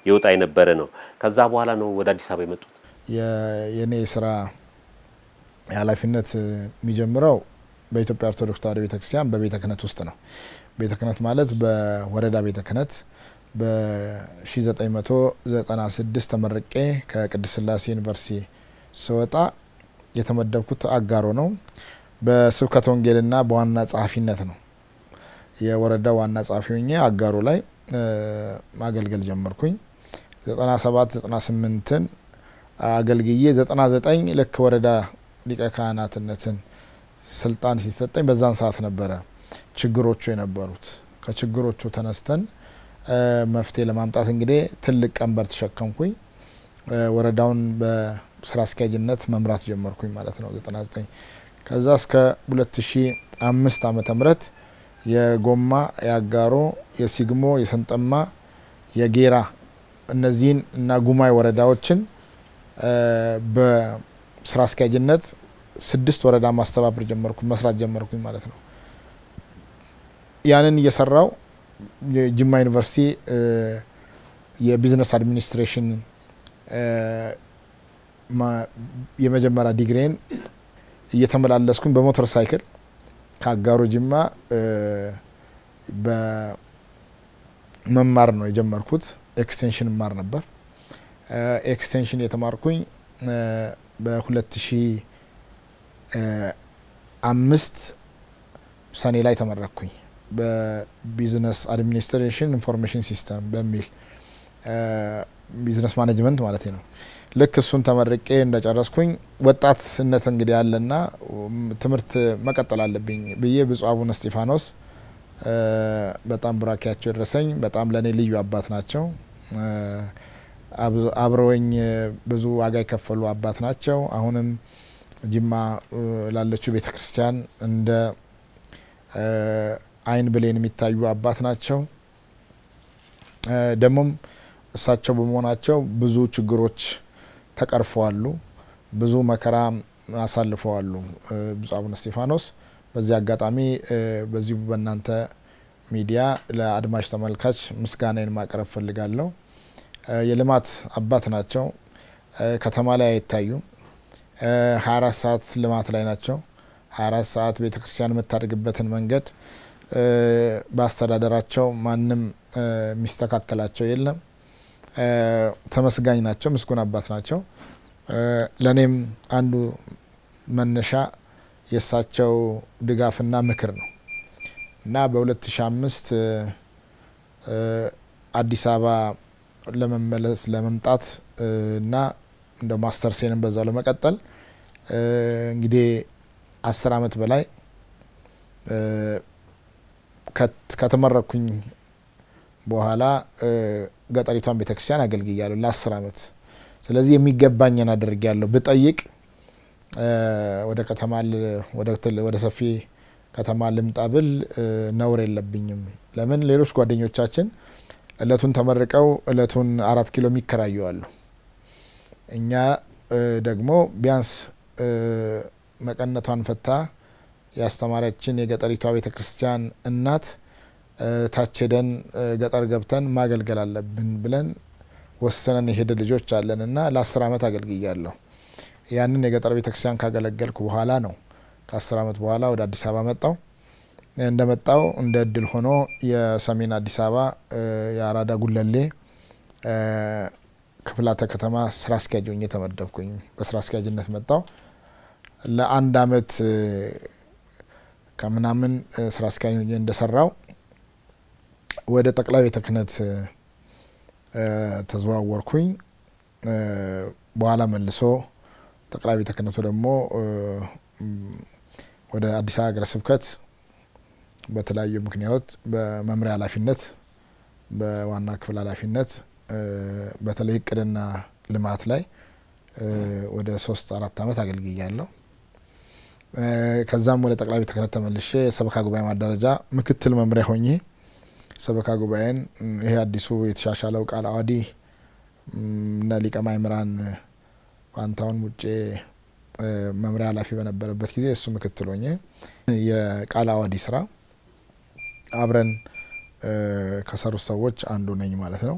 ይወጣ የነበረ ነው። ከዛ በኋላ ነው ወደ አዲስ አበባ የመጡት። የኔ ስራ ኃላፊነት የሚጀምረው በኢትዮጵያ ኦርቶዶክስ ተዋሕዶ ቤተክርስቲያን በቤተ ክህነት ውስጥ ነው። ቤተ ክህነት ማለት በወረዳ ቤተ ክህነት በ1996 ተመረቄ ከቅድስት ሥላሴ ዩኒቨርሲቲ ስወጣ የተመደብኩት አጋሮ ነው። በስብከተ ወንጌልና በዋና ጸሐፊነት ነው። የወረዳው ዋና ጸሐፊ ሆኜ አጋሮ ላይ ማገልገል ጀመርኩኝ። 97 98ን አገልግዬ 99 ልክ ወረዳ ሊቀ ካህናትነትን ስልጣን ሲሰጠኝ በዛን ሰዓት ነበረ ችግሮቹ የነበሩት። ከችግሮቹ ተነስተን መፍትሄ ለማምጣት እንግዲህ ትልቅ ቀንበር ተሸከምኩኝ። ወረዳውን በስራ አስኪያጅነት መምራት ጀመርኩኝ ማለት ነው 99 ከዛ እስከ 2005 ዓመተ ምህረት የጎማ ያጋሮ የሲግሞ የሰንጠማ የጌራ እነዚህን እና ጉማይ ወረዳዎችን በስራ አስኪያጅነት 6 ወረዳ ማስተባበር ጀመርኩ መስራት ጀመርኩኝ ማለት ነው። ያንን እየሰራው ጅማ ዩኒቨርሲቲ የቢዝነስ አድሚኒስትሬሽን የመጀመሪያ ዲግሪን እየተመላለስኩኝ በሞተር ሳይክል ካጋሩ ጅማ በመማር ነው የጀመርኩት። ኤክስቴንሽን ማር ነበር። ኤክስቴንሽን የተማርኩኝ በ2005 ሰኔ ላይ ተመረኩኝ በቢዝነስ አድሚኒስትሬሽን ኢንፎርሜሽን ሲስተም በሚል ቢዝነስ ማኔጅመንት ማለት ነው። ልክ እሱን ተመርቄ እንደጨረስኩኝ ወጣትነት እንግዲህ ያለና ትምህርት መቀጠል አለብኝ ብዬ ብፁዕ አቡነ እስጢፋኖስ በጣም ብራኪያቸው ይድረሰኝ በጣም ለኔ ልዩ አባት ናቸው። አብረውኝ ብዙ ዋጋ የከፈሉ አባት ናቸው። አሁንም ጅማ ላለችው ቤተክርስቲያን እንደ አይን ብሌን የሚታዩ አባት ናቸው። ደሞም እሳቸው በመሆናቸው ብዙ ችግሮች ተቀርፈዋል፣ ብዙ መከራ አሳልፈዋል ብፁዕ አቡነ እስጢፋኖስ። በዚህ አጋጣሚ በዚህ በእናንተ ሚዲያ ለአድማጭ ተመልካች ምስጋናን ማቅረብ ፈልጋለሁ። የልማት አባት ናቸው። ከተማ ላይ አይታዩ 24 ሰዓት ልማት ላይ ናቸው። 24 ሰዓት ቤተክርስቲያን የምታድግበትን መንገድ በአስተዳደራቸው ማንም የሚስተካከላቸው የለም። ተመስጋኝ ናቸው። ምስጉን አባት ናቸው። ለኔም አንዱ መነሻ የሳቸው ድጋፍና ምክር ነው እና በ2005 አዲስ አበባ ለመምጣት እና እንደ ማስተርሴንም በዛው ለመቀጠል እንግዲህ 10 አመት በላይ ከተመረኩኝ በኋላ ገጠሪቷን ቤተክርስቲያን አገልግያለሁ ለ10 አመት። ስለዚህ የሚገባኝን አድርጌያለሁ። ብጠይቅ ወደ ከተማ ወደ ሰፊ ከተማ ልምጣብል ነውር የለብኝም። ለምን ሌሎች ጓደኞቻችን እለቱን ተመርቀው እለቱን 4 ኪሎ ሚከራዩ አሉ። እኛ ደግሞ ቢያንስ መቀነቷን ፈታ ያስተማረችን የገጠሪቷ ቤተክርስቲያን እናት ታቸደን ገጠር ገብተን ማገልገል አለብን ብለን ወሰነን የሄደ ልጆች አለንና ለ10 አመት አገልግያለሁ። ያንን የገጠር ቤተክርስቲያን ካገለገልኩ በኋላ ነው ከ10 አመት በኋላ ወደ አዲስ አበባ መጣው። እንደመጣው እንደ እድል ሆኖ የሰሜን አዲስ አበባ የአራዳ ጉለሌ ክፍላተ ከተማ ስራ አስኪያጅ ሆኜ ተመደብኩኝ። በስራ አስኪያጅነት መጣው። ለ1 አመት ከምናምን ስራ አስኪያጅ ሆኜ እንደሰራው ወደ ጠቅላይ ቤተ ክህነት ተዘዋወርኩኝ። በኋላ መልሶ ጠቅላይ ቤተ ክህነቱ ደግሞ ወደ አዲስ አበባ ሀገረ ስብከት በተለያዩ ምክንያት በመምሪያ ኃላፊነት በዋና ክፍል ኃላፊነት በተለይ እቅድና ልማት ላይ ወደ 3-4 አመት አገልግያለሁ። ከዛም ወደ ጠቅላይ ቤተ ክህነት ተመልሼ ሰበካ ጉባኤ ማደረጃ ምክትል መምሪያ ሆኜ ሰበካ ጉባኤን ይሄ አዲሱ የተሻሻለው ቃለ ዓዋዲ እና ሊቀ ማእምራን ፋንታውን ሙጬ መምሪያ ኃላፊ በነበረበት ጊዜ እሱ ምክትል ሆኜ የቃለ ዓዋዲ ስራ አብረን ከሰሩ ሰዎች አንዱ ነኝ ማለት ነው።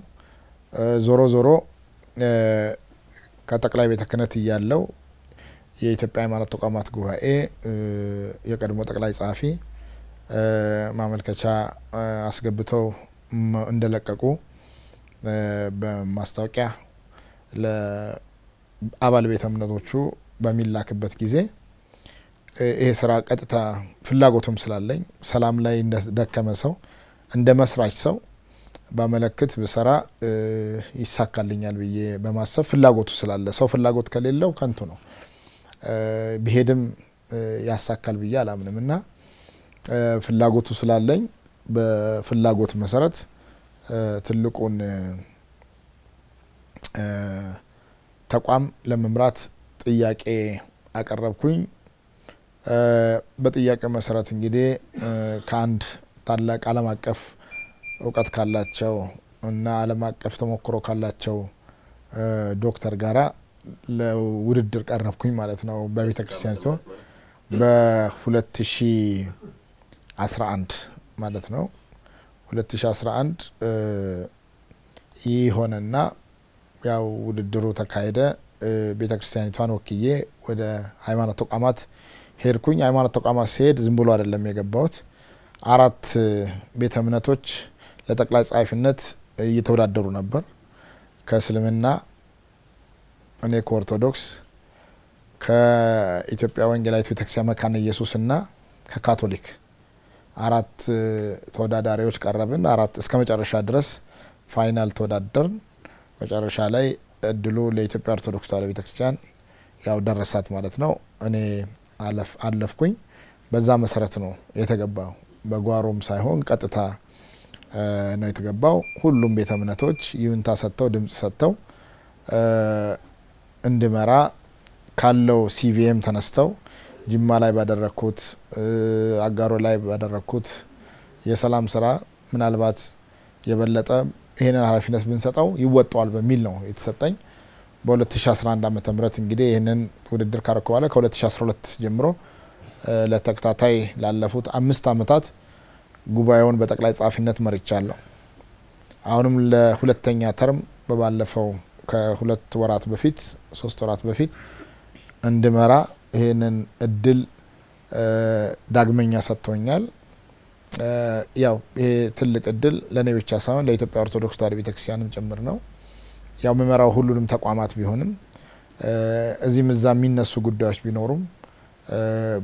ዞሮ ዞሮ ከጠቅላይ ቤተ ክህነት እያለው የኢትዮጵያ ሃይማኖት ተቋማት ጉባኤ የቀድሞ ጠቅላይ ጸሐፊ ማመልከቻ አስገብተው እንደለቀቁ በማስታወቂያ ለአባል ቤተ እምነቶቹ በሚላክበት ጊዜ ይሄ ስራ ቀጥታ ፍላጎቱም ስላለኝ ሰላም ላይ እንደደከመ ሰው እንደ መስራች ሰው ባመለክት በሰራ ይሳካልኛል ብዬ በማሰብ ፍላጎቱ ስላለ ሰው ፍላጎት ከሌለው ከንቱ ነው ቢሄድም ያሳካል ብዬ አላምንምና ፍላጎቱ ስላለኝ በፍላጎት መሰረት ትልቁን ተቋም ለመምራት ጥያቄ አቀረብኩኝ። በጥያቄ መሰረት እንግዲህ ከአንድ ታላቅ ዓለም አቀፍ እውቀት ካላቸው እና ዓለም አቀፍ ተሞክሮ ካላቸው ዶክተር ጋራ ለውድድር ቀረብኩኝ ማለት ነው በቤተ ክርስቲያኒቱ በ2011 ማለት ነው 2011 ይሆነና ያው ውድድሩ ተካሄደ ቤተ ክርስቲያኒቷን ወክዬ ወደ ሃይማኖት ተቋማት ሄድኩኝ ሃይማኖት ተቋማት ሲሄድ ዝም ብሎ አይደለም የገባሁት 4 ቤተ እምነቶች ለጠቅላይ ጻፊነት እየተወዳደሩ ነበር ከእስልምና እኔ ከኦርቶዶክስ ከኢትዮጵያ ወንጌላዊት ቤተክርስቲያን መካነ ኢየሱስና ከካቶሊክ 4 ተወዳዳሪዎች ቀረብን 4 እስከ መጨረሻ ድረስ ፋይናል ተወዳደርን መጨረሻ ላይ እድሉ ለኢትዮጵያ ኦርቶዶክስ ተዋሕዶ ቤተክርስቲያን ያው ደረሳት ማለት ነው እኔ አለፍኩኝ በዛ መሰረት ነው የተገባው በጓሮም ሳይሆን ቀጥታ ነው የተገባው ሁሉም ቤተ እምነቶች ይሁንታ ሰጥተው ድምጽ ሰጥተው እንድመራ ካለው ሲቪኤም ተነስተው ጅማ ላይ ባደረኩት አጋሮ ላይ ባደረኩት የሰላም ስራ ምናልባት የበለጠ ይሄንን ኃላፊነት ብንሰጠው ይወጣዋል በሚል ነው የተሰጠኝ በ2011 ዓመተ ምህረት እንግዲህ ይሄንን ውድድር ካረኩ በኋላ ከ2012 ጀምሮ ለተከታታይ ላለፉት 5 አመታት ጉባኤውን በጠቅላይ ጻፊነት መርቻለሁ አሁንም ለሁለተኛ ተርም በባለፈው ከ2 ወራት በፊት 3 ወራት በፊት እንድመራ ይሄንን እድል ዳግመኛ ሰጥቶኛል ያው ይሄ ትልቅ እድል ለኔ ብቻ ሳይሆን ለኢትዮጵያ ኦርቶዶክስ ተዋሕዶ ቤተክርስቲያንም ጭምር ነው ያው መመራው ሁሉንም ተቋማት ቢሆንም እዚህም እዛ የሚነሱ ጉዳዮች ቢኖሩም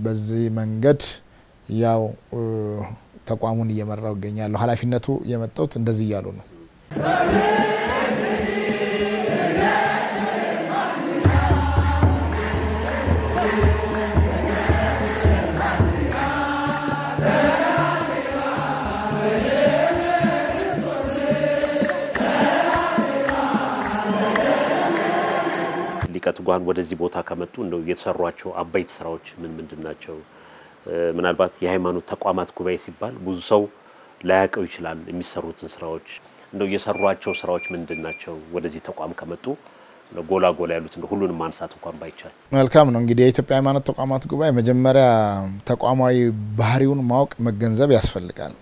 በዚህ መንገድ ያው ተቋሙን እየመራው ይገኛል ኃላፊነቱ የመጣውት እንደዚህ ያሉ ነው ሊቀትጓን ወደዚህ ቦታ ከመጡ እንደው የተሰሯቸው አባይት ስራዎች ምንድናቸው ምናልባት የሃይማኖት ተቋማት ጉባኤ ሲባል ብዙ ሰው ላያቀው ይችላል የሚሰሩትን ስራዎች እንደው የሰሯቸው ስራዎች ምንድናቸው ወደዚህ ተቋም ከመጡ ለጎላ ያሉት እንደው ሁሉንም ማንሳት እንኳን ባይቻል መልካም ነው እንግዲህ የኢትዮጵያ ሃይማኖት ተቋማት ጉባኤ መጀመሪያ ተቋማዊ ባህሪውን ማወቅ መገንዘብ ያስፈልጋል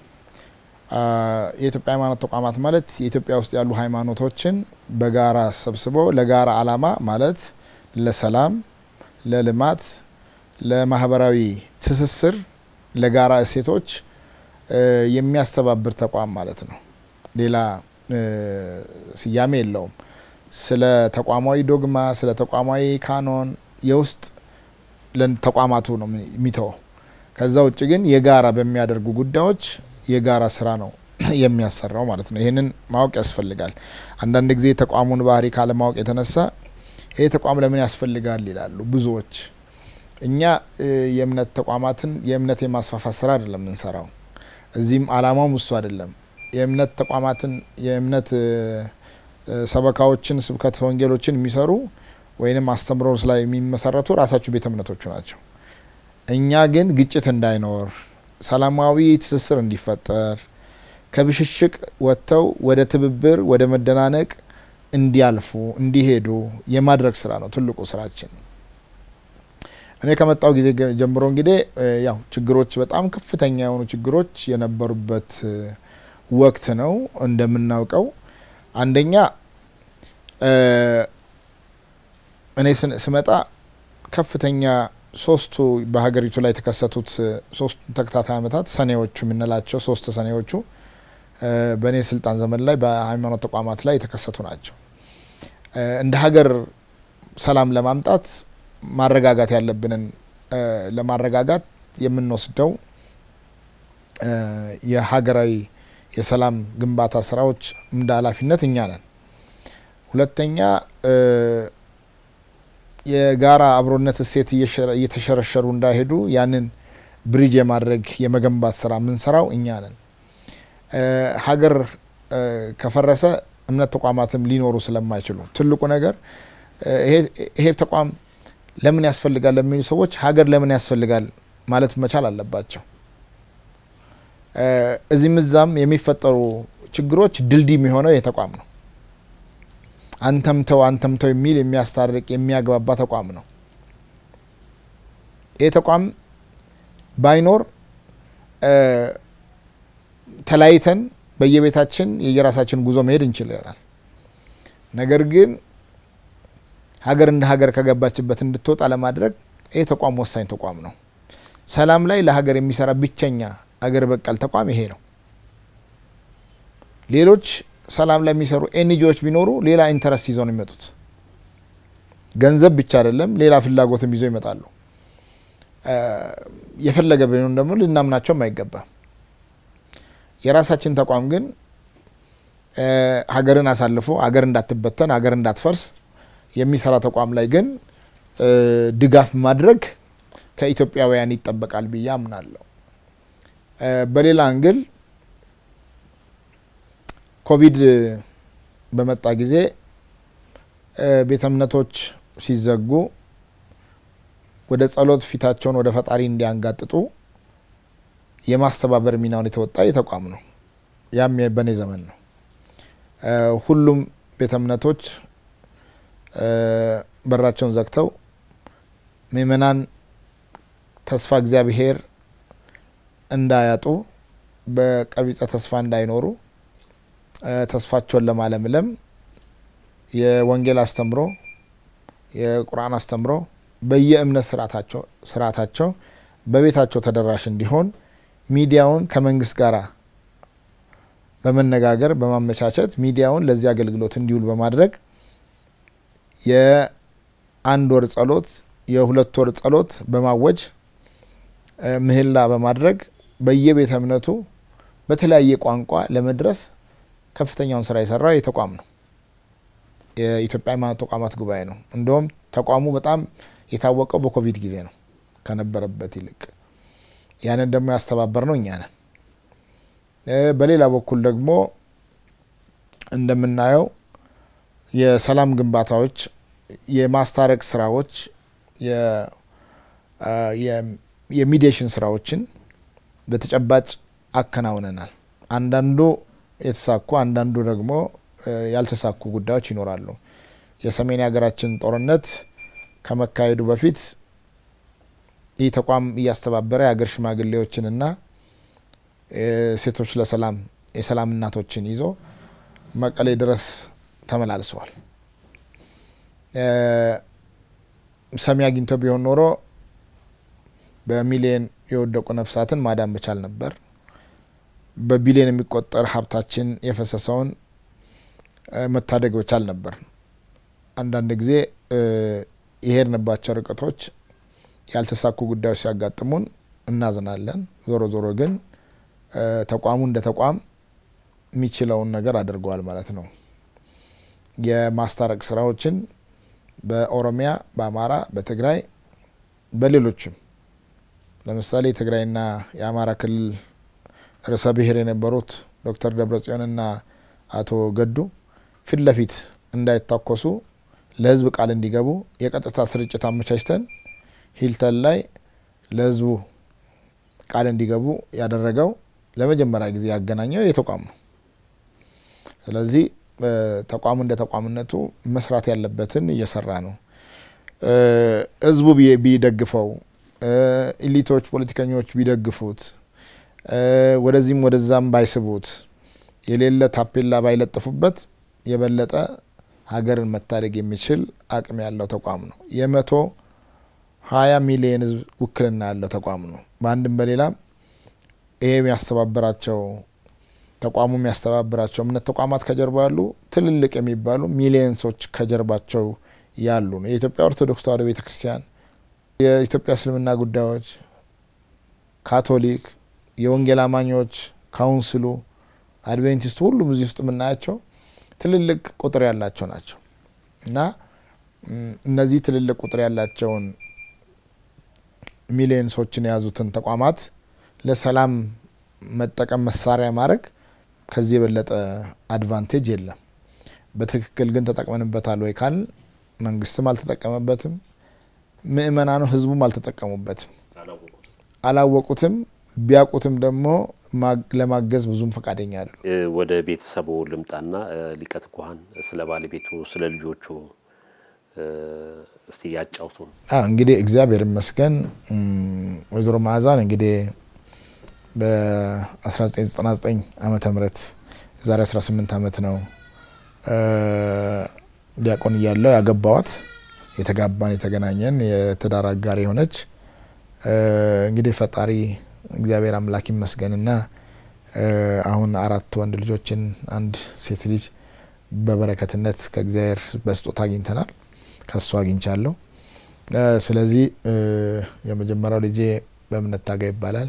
የኢትዮጵያ ሃይማኖት ተቋማት ማለት የኢትዮጵያ ውስጥ ያሉ ሃይማኖቶችን በጋራ ሰብስበው ለጋራ አላማ ማለት ለሰላም ለልማት ለማህበራዊ ትስስር ለጋራ እሴቶች የሚያስተባብር ተቋም ማለት ነው ሌላ ስያሜ የለውም ስለ ተቋማዊ ዶግማ ስለ ተቋማዊ ካኖን የውስጥ ለተቋማቱ ነው የሚተው ከዛ ውጭ ግን የጋራ በሚያደርጉ ጉዳዮች የጋራ ስራ ነው የሚያሰራው ማለት ነው ይሄንን ማወቅ ያስፈልጋል አንዳንድ ጊዜ ተቋሙን ባህሪ ካለ ማወቅ የተነሳ ይሄ ተቋም ለምን ያስፈልጋል ይላሉ ብዙዎች እኛ የእምነት ተቋማትን የእምነት የማስፋፋት ስራ አይደለም እንሰራው እዚህም አላማው እሱ አይደለም የእምነት ተቋማትን የእምነት ሰበካዎችን ስብከተ ወንጌሎችን የሚሰሩ ወይንም አስተምሮት ላይ የሚመሰረቱ ራሳቸው ቤተ እምነቶች ናቸው እኛ ግን ግጭት እንዳይኖር ሰላማዊ ትስስር እንዲፈጠር ከብሽሽቅ ወጥተው ወደ ትብብር ወደ መደናነቅ እንዲያልፉ እንዲሄዱ የማድረግ ስራ ነው ትልቁ ስራችን እኔ ከመጣው ጊዜ ጀምሮ እንግዲህ ያው ችግሮች በጣም ከፍተኛ የሆኑ ችግሮች የነበሩበት ወቅት ነው እንደምናውቀው አንደኛ እኔ ስመጣ ከፍተኛ ሶስቱ በሀገሪቱ ላይ ተከሰቱት ሶስት ተከታታይ አመታት ሰኔዎቹ ምንላቸው ሶስት ሰኔዎቹ በኔ ስልጣን ዘመን ላይ በሃይማኖት ተቋማት ላይ የተከሰቱ ናቸው እንደ ሀገር ሰላም ለማምጣት ማረጋጋት ያለብንን ለማረጋጋት የምንወስደው የሀገራዊ የሰላም ግንባታ ስራዎች እንደ ኃላፊነት እኛ ነን ሁለተኛ የጋራ አብሮነት እሴት እየተሸረሸሩ እንዳይሄዱ ያንን ብሪጅ የማድረግ የመገንባት ስራ ምን ሰራው እኛ ነን ሀገር ከፈረሰ እምነት ተቋማትም ሊኖሩ ስለማይችሉ ትልቁ ነገር ይሄ ተቋም ለምን ያስፈልጋል ለሚሉ ሰዎች ሀገር ለምን ያስፈልጋል ማለት መቻል አለባቸው እዚህም እዛም የሚፈጠሩ ችግሮች ድልድይ የሚሆነው የተቋም ነው አንተምተው የሚል የሚያስታርቅ የሚያግባባ ተቋም ነው። ይሄ ተቋም ባይኖር ተላይተን በየቤታችን የየራሳችን ጉዞ መሄድ እንችላለን። ነገር ግን ሀገር እንደ ሀገር ከገባችበት እንድትወጣ ለማድረግ ይሄ ተቋም ወሳኝ ተቋም ነው። ሰላም ላይ ለሀገር የሚሰራ ብቸኛ ሀገር በቀል ተቋም ይሄ ነው። ሌሎች ሰላም ላይ የሚሰሩ ኤንጂኦዎች ቢኖሩ ሌላ ኢንተረስት ይዘው ነው የሚመጡት። ገንዘብ ብቻ አይደለም ሌላ ፍላጎትም ይዘው ይመጣሉ። የፈለገ ቢሆን ደግሞ ልናምናቸው የማይገባ የራሳችን ተቋም ግን ሀገርን አሳልፎ ሀገር እንዳትበተን ሀገር እንዳትፈርስ የሚሰራ ተቋም ላይ ግን ድጋፍ ማድረግ ከኢትዮጵያውያን ይጠበቃል ብዬ አምናለሁ። በሌላ አንግል ኮቪድ በመጣ ጊዜ ቤተ እምነቶች ሲዘጉ ወደ ጸሎት ፊታቸውን ወደ ፈጣሪ እንዲያንጋጥጡ የማስተባበር ሚናውን የተወጣ የተቋም ነው። ያም በኔ ዘመን ነው። ሁሉም ቤተ እምነቶች በራቸውን ዘግተው ምእመናን ተስፋ እግዚአብሔር እንዳያጡ በቀቢጸ ተስፋ እንዳይኖሩ ተስፋቸውን ለማለምለም የወንጌል አስተምሮ የቁርአን አስተምሮ በየእምነት ስርዓታቸው በቤታቸው ተደራሽ እንዲሆን ሚዲያውን ከመንግስት ጋራ በመነጋገር በማመቻቸት ሚዲያውን ለዚህ አገልግሎት እንዲውል በማድረግ የአንድ ወር ጸሎት የሁለት ወር ጸሎት በማወጅ ምህላ በማድረግ በየቤተ እምነቱ በተለያየ ቋንቋ ለመድረስ ከፍተኛውን ስራ የሰራው የተቋም ነው። የኢትዮጵያ ሃይማኖት ተቋማት ጉባኤ ነው። እንደውም ተቋሙ በጣም የታወቀው በኮቪድ ጊዜ ነው ከነበረበት ይልቅ። ያንን ደግሞ ያስተባበር ነው እኛ ነን። በሌላ በኩል ደግሞ እንደምናየው የሰላም ግንባታዎች የማስታረቅ ስራዎች የሚዲዬሽን ስራዎችን በተጨባጭ አከናውነናል። አንዳንዱ የተሳኩ አንዳንዱ ደግሞ ያልተሳኩ ጉዳዮች ይኖራሉ። የሰሜን ሀገራችን ጦርነት ከመካሄዱ በፊት ይህ ተቋም እያስተባበረ የሀገር ሽማግሌዎችንና ሴቶች ለሰላም የሰላም እናቶችን ይዞ መቀሌ ድረስ ተመላልሰዋል። ሰሚ አግኝቶ ቢሆን ኖሮ በሚሊዮን የወደቁ ነፍሳትን ማዳን መቻል ነበር። በቢሊዮን የሚቆጠር ሀብታችን የፈሰሰውን መታደግ መቻል ነበር። አንዳንድ ጊዜ የሄድንባቸው ርቀቶች ያልተሳኩ ጉዳዮች ሲያጋጥሙን እናዝናለን። ዞሮ ዞሮ ግን ተቋሙ እንደ ተቋም የሚችለውን ነገር አድርጓል ማለት ነው። የማስታረቅ ስራዎችን በኦሮሚያ፣ በአማራ፣ በትግራይ በሌሎችም ለምሳሌ ትግራይና የአማራ ክልል ርዕሰ ብሔር የነበሩት ዶክተር ደብረጽዮንና አቶ ገዱ ፊት ለፊት እንዳይታኮሱ ለህዝብ ቃል እንዲገቡ የቀጥታ ስርጭት አመቻችተን ሂልተን ላይ ለህዝቡ ቃል እንዲገቡ ያደረገው ለመጀመሪያ ጊዜ ያገናኘው የተቋም ነው። ስለዚህ ተቋሙ እንደ ተቋምነቱ መስራት ያለበትን እየሰራ ነው። ህዝቡ ቢደግፈው ኢሊቶች ፖለቲከኞች ቢደግፉት ወደዚህም ወደዛም ባይስቡት የሌለ ታፔላ ባይለጥፉበት የበለጠ ሀገርን መታደግ የሚችል አቅም ያለው ተቋም ነው። የ120 ሚሊዮን ህዝብ ውክልና ያለው ተቋም ነው። በአንድም በሌላም ይሄ የሚያስተባብራቸው ተቋሙ የሚያስተባብራቸው እምነት ተቋማት ከጀርባ ያሉ ትልልቅ የሚባሉ ሚሊዮንሶች ከጀርባቸው ያሉ ነው። የኢትዮጵያ ኦርቶዶክስ ተዋሕዶ ቤተክርስቲያን፣ የኢትዮጵያ እስልምና ጉዳዮች፣ ካቶሊክ፣ የወንጌል አማኞች ካውንስሉ፣ አድቬንቲስት ሁሉም እዚህ ውስጥ የምናያቸው ትልልቅ ቁጥር ያላቸው ናቸው እና እነዚህ ትልልቅ ቁጥር ያላቸውን ሚሊዮንሶችን የያዙትን ተቋማት ለሰላም መጠቀም መሳሪያ ማድረግ ከዚህ የበለጠ አድቫንቴጅ የለም። በትክክል ግን ተጠቅመንበታል ወይ ካል መንግስትም አልተጠቀመበትም፣ ምእመናኑ ህዝቡም አልተጠቀሙበትም፣ አላወቁትም። ቢያቁትም ደግሞ ለማገዝ ብዙም ፈቃደኛ አይደለም። ወደ ቤተሰቡ ልምጣና ሊቀት ጓን ስለ ባለቤቱ ስለ ልጆቹ እስቲ ያጫውቱን። እንግዲህ እግዚአብሔር ይመስገን ወይዘሮ መዓዛን እንግዲህ በ1999 ዓመተ ምህረት ዛሬ 18 ዓመት ነው ዲያቆን እያለው ያገባዋት የተጋባን የተገናኘን የትዳር አጋር የሆነች እንግዲህ ፈጣሪ እግዚአብሔር አምላክ ይመስገንና አሁን 4 ወንድ ልጆችን አንድ ሴት ልጅ በበረከትነት ከእግዚአብሔር በስጦታ አግኝተናል ከሷ አግኝቻለሁ። ስለዚህ የመጀመሪያው ልጄ በእምነት ታጋይ ይባላል።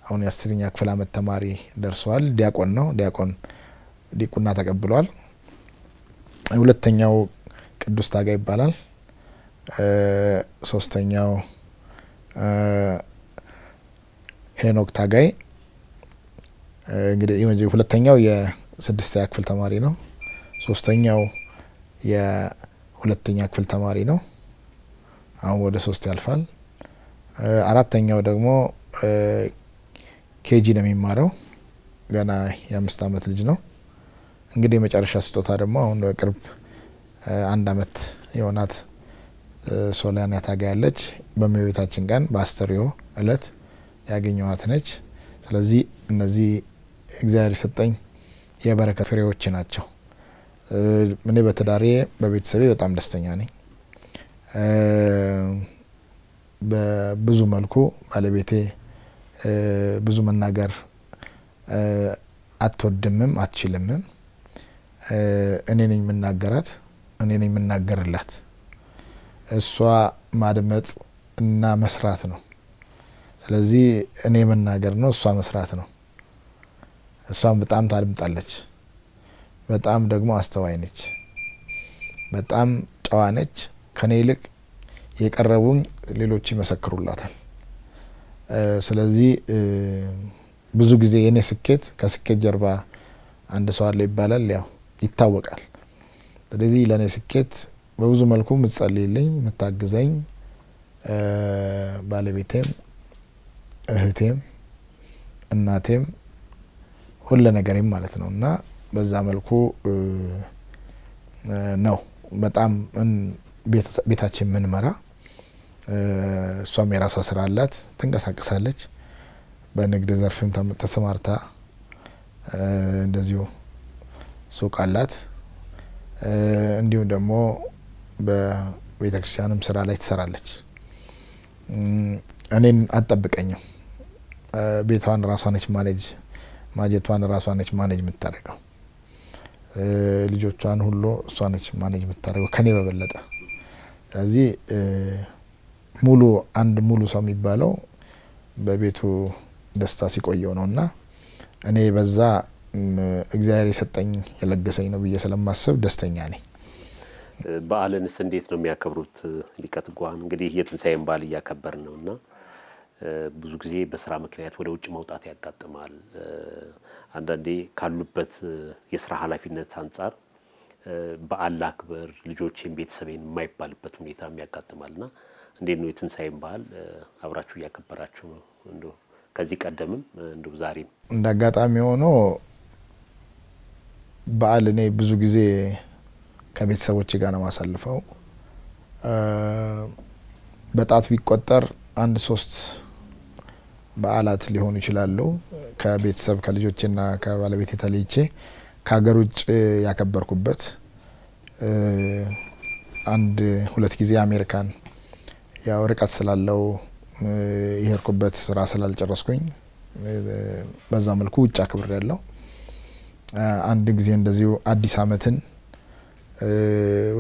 አሁን የ10ኛ ክፍል ዓመት ተማሪ ደርሷል። ዲያቆን ነው። ዲያቆን ዲቁና ተቀብሏል። ሁለተኛው ቅዱስ ታጋይ ይባላል። ሶስተኛው ሄኖክ ታጋይ እንግዲህ ሁለተኛው የ6ኛ ክፍል ተማሪ ነው። ሶስተኛው የ2ኛ ክፍል ተማሪ ነው። አሁን ወደ 3 ያልፋል። አራተኛው ደግሞ ኬጂ ነው የሚማረው ገና የ5 ዓመት ልጅ ነው። እንግዲህ የመጨረሻ ስጦታ ደግሞ አሁን በቅርብ 1 ዓመት የሆናት ሶሊያና ታጋያለች። በመቤታችን ቀን በአስተሪዮ እለት ያገኘዋት ነች። ስለዚህ እነዚህ እግዚአብሔር የሰጠኝ የበረከት ፍሬዎች ናቸው። እኔ በትዳሬ በቤተሰቤ በጣም ደስተኛ ነኝ። በብዙ መልኩ ባለቤቴ ብዙ መናገር አትወድምም አትችልምም። እኔ ነኝ መናገራት እኔ ነኝ መናገርላት። እሷ ማድመጥ እና መስራት ነው። ስለዚህ እኔ መናገር ነው እሷ መስራት ነው። እሷም በጣም ታድምጣለች። በጣም ደግሞ አስተዋይ ነች። በጣም ጨዋ ነች። ከኔ ይልቅ የቀረቡኝ ሌሎች ይመሰክሩላታል። ስለዚህ ብዙ ጊዜ የኔ ስኬት ከስኬት ጀርባ አንድ ሰው አለ ይባላል ያው ይታወቃል። ስለዚህ ለኔ ስኬት በብዙ መልኩ ምትጸልይልኝ ምታግዘኝ ባለቤቴም እህቴም እናቴም ሁሉ ነገርም ማለት ነውና በዛ መልኩ ነው በጣም ቤታችን ምን መራ። እሷም የራሷ ስራ አላት ትንቀሳቀሳለች። በንግድ ዘርፍም ተሰማርታ እንደዚሁ ሱቅ አላት። እንዲሁ ደግሞ በቤተክርስቲያንም ስራ ላይ ትሰራለች። እኔን አትጠብቀኝም። ቤቷን ራሷ ነች ማጀቷን ራሷ ነች ማኔጅ የምታደርገው። ልጆቿን ሁሉ እሷ ነች ማኔጅ የምታደርገው ከኔ በበለጠ። ስለዚህ ሙሉ ሰው የሚባለው በቤቱ ደስታ ሲቆየው ነውና እኔ በዛ እግዚአብሔር የሰጠኝ የለገሰኝ ነው ብዬ ስለማስብ ደስተኛ ነኝ። በዓልንስ እንዴት ነው የሚያከብሩት? ሊቀት ጓን እንግዲህ የትንሳኤን በዓል እያከበርን ነውና ብዙ ጊዜ በስራ ምክንያት ወደ ውጭ መውጣት ያጋጥማል። አንዳንዴ ካሉበት የስራ ኃላፊነት አንፃር በዓል ላክብር ልጆቼን ቤተሰቤን የማይባልበት ሁኔታ ያጋጥማልና እንዴት ነው የትንሳኤን በዓል አብራችሁ እያከበራችሁ ነው? እንደው ከዚህ ቀደምም እንደው ዛሬም እንዳጋጣሚ ሆኖ በዓል እኔ ብዙ ጊዜ ከቤተሰቦቼ ጋር ነው ማሳልፈው። በጣት ቢቆጠር 1-3 በዓላት ሊሆኑ ይችላሉ ከቤተሰብ ከልጆቼና ከባለቤቴ ተለይቼ ከሀገር ውጭ ያከበርኩበት። 1-2 ጊዜ አሜሪካን ያው ርቀት ስላለው ይሄርኩበት ስራ ስላልጨረስኩኝ በዛ መልኩ ውጭ አክብር ያለው። አንድ ጊዜ እንደዚሁ አዲስ አመትን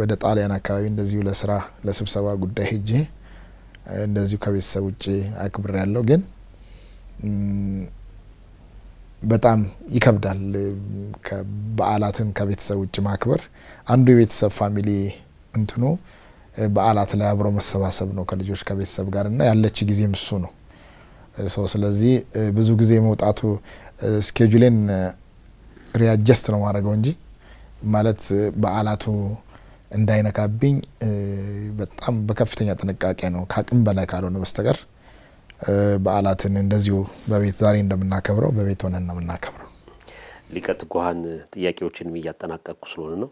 ወደ ጣሊያን አካባቢ እንደዚሁ ለስራ ለስብሰባ ጉዳይ ሄጄ እንደዚሁ ከቤተሰብ ውጭ አክብር ያለው። ግን በጣም ይከብዳል በዓላትን ከቤተሰብ ውጭ ማክበር። አንዱ የቤተሰብ ፋሚሊ እንትኑ በዓላት ላይ አብሮ መሰባሰብ ነው ከልጆች ከቤተሰብ ጋርና ያለች ጊዜም እሱ ነው። ስለዚህ ብዙ ጊዜ መውጣቱ ስኬጁሌን ሪአጀስት ነው ማድረገው እንጂ ማለት በዓላቱ እንዳይነካብኝ በጣም በከፍተኛ ጥንቃቄ ነው። ካቅም በላይ ካልሆነ በስተቀር በዓላትን እንደዚሁ በቤት ዛሬ እንደምናከብረው በቤት ሆነን ነው የምናከብረው። ሊቀ ትጉሃን ጥያቄዎችን እያጠናቀቅኩ ስለሆነ ነው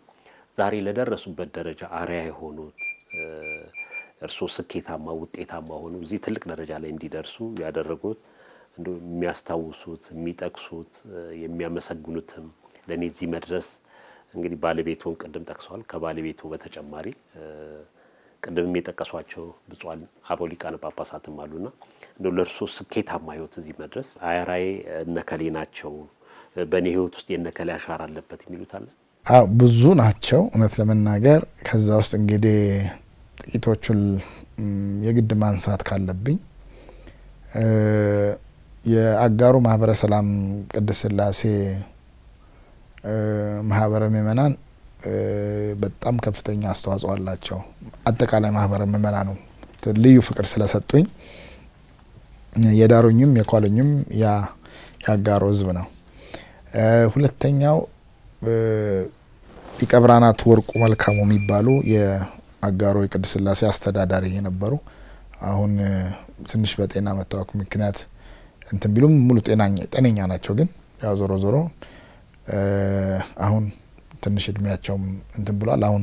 ዛሬ ለደረሱበት ደረጃ አርአያ የሆኑት እርሶ ስኬታማ ውጤታማ ሆኑ እዚህ ትልቅ ደረጃ ላይ እንዲደርሱ ያደረጉት እንደው የሚያስታውሱት የሚጠቅሱት የሚያመሰግኑትም ለኔ እዚህ መድረስ እንግዲህ ባለቤቱን ቅድም ጠቅሰዋል ከባለቤቱ በተጨማሪ ቅድም የጠቀሷቸው ብፁዓን አበው ሊቃነ ጳጳሳትም አሉና እንደው ለርሶ ስኬታማ ህይወት እዚህ መድረስ አያራዬ እነከሌ ናቸው በኔ ህይወት ውስጥ የነከሌ አሻራ አለበት የሚሉት አለ? አዎ ብዙ ናቸው እውነት ለመናገር ከዛ ውስጥ እንግዲህ ጥቂቶቹን የግድ ማንሳት ካለብኝ የአጋሩ ማህበረ ሰላም ቅድስት ሥላሴ ማህበረ ምእመናን በጣም ከፍተኛ አስተዋጽኦ አላቸው። አጠቃላይ ማህበረ ምእመናኑ ልዩ ፍቅር ስለሰጡኝ የዳሩኝም የኳሉኝም ያጋሩ ህዝብ ነው። ሁለተኛው ሊቀ ብርሃናት ወርቁ መልካሙ የሚባሉ የአጋሩ የቅድስት ሥላሴ አስተዳዳሪ የነበሩ አሁን ትንሽ በጤና መታወክ ምክንያት እንትን ቢሉም ሙሉ ጤነኛ ናቸው። ግን ያው ዞሮ ዞሮ አሁን ትንሽ እድሜያቸው እንትን ብሏል። አሁን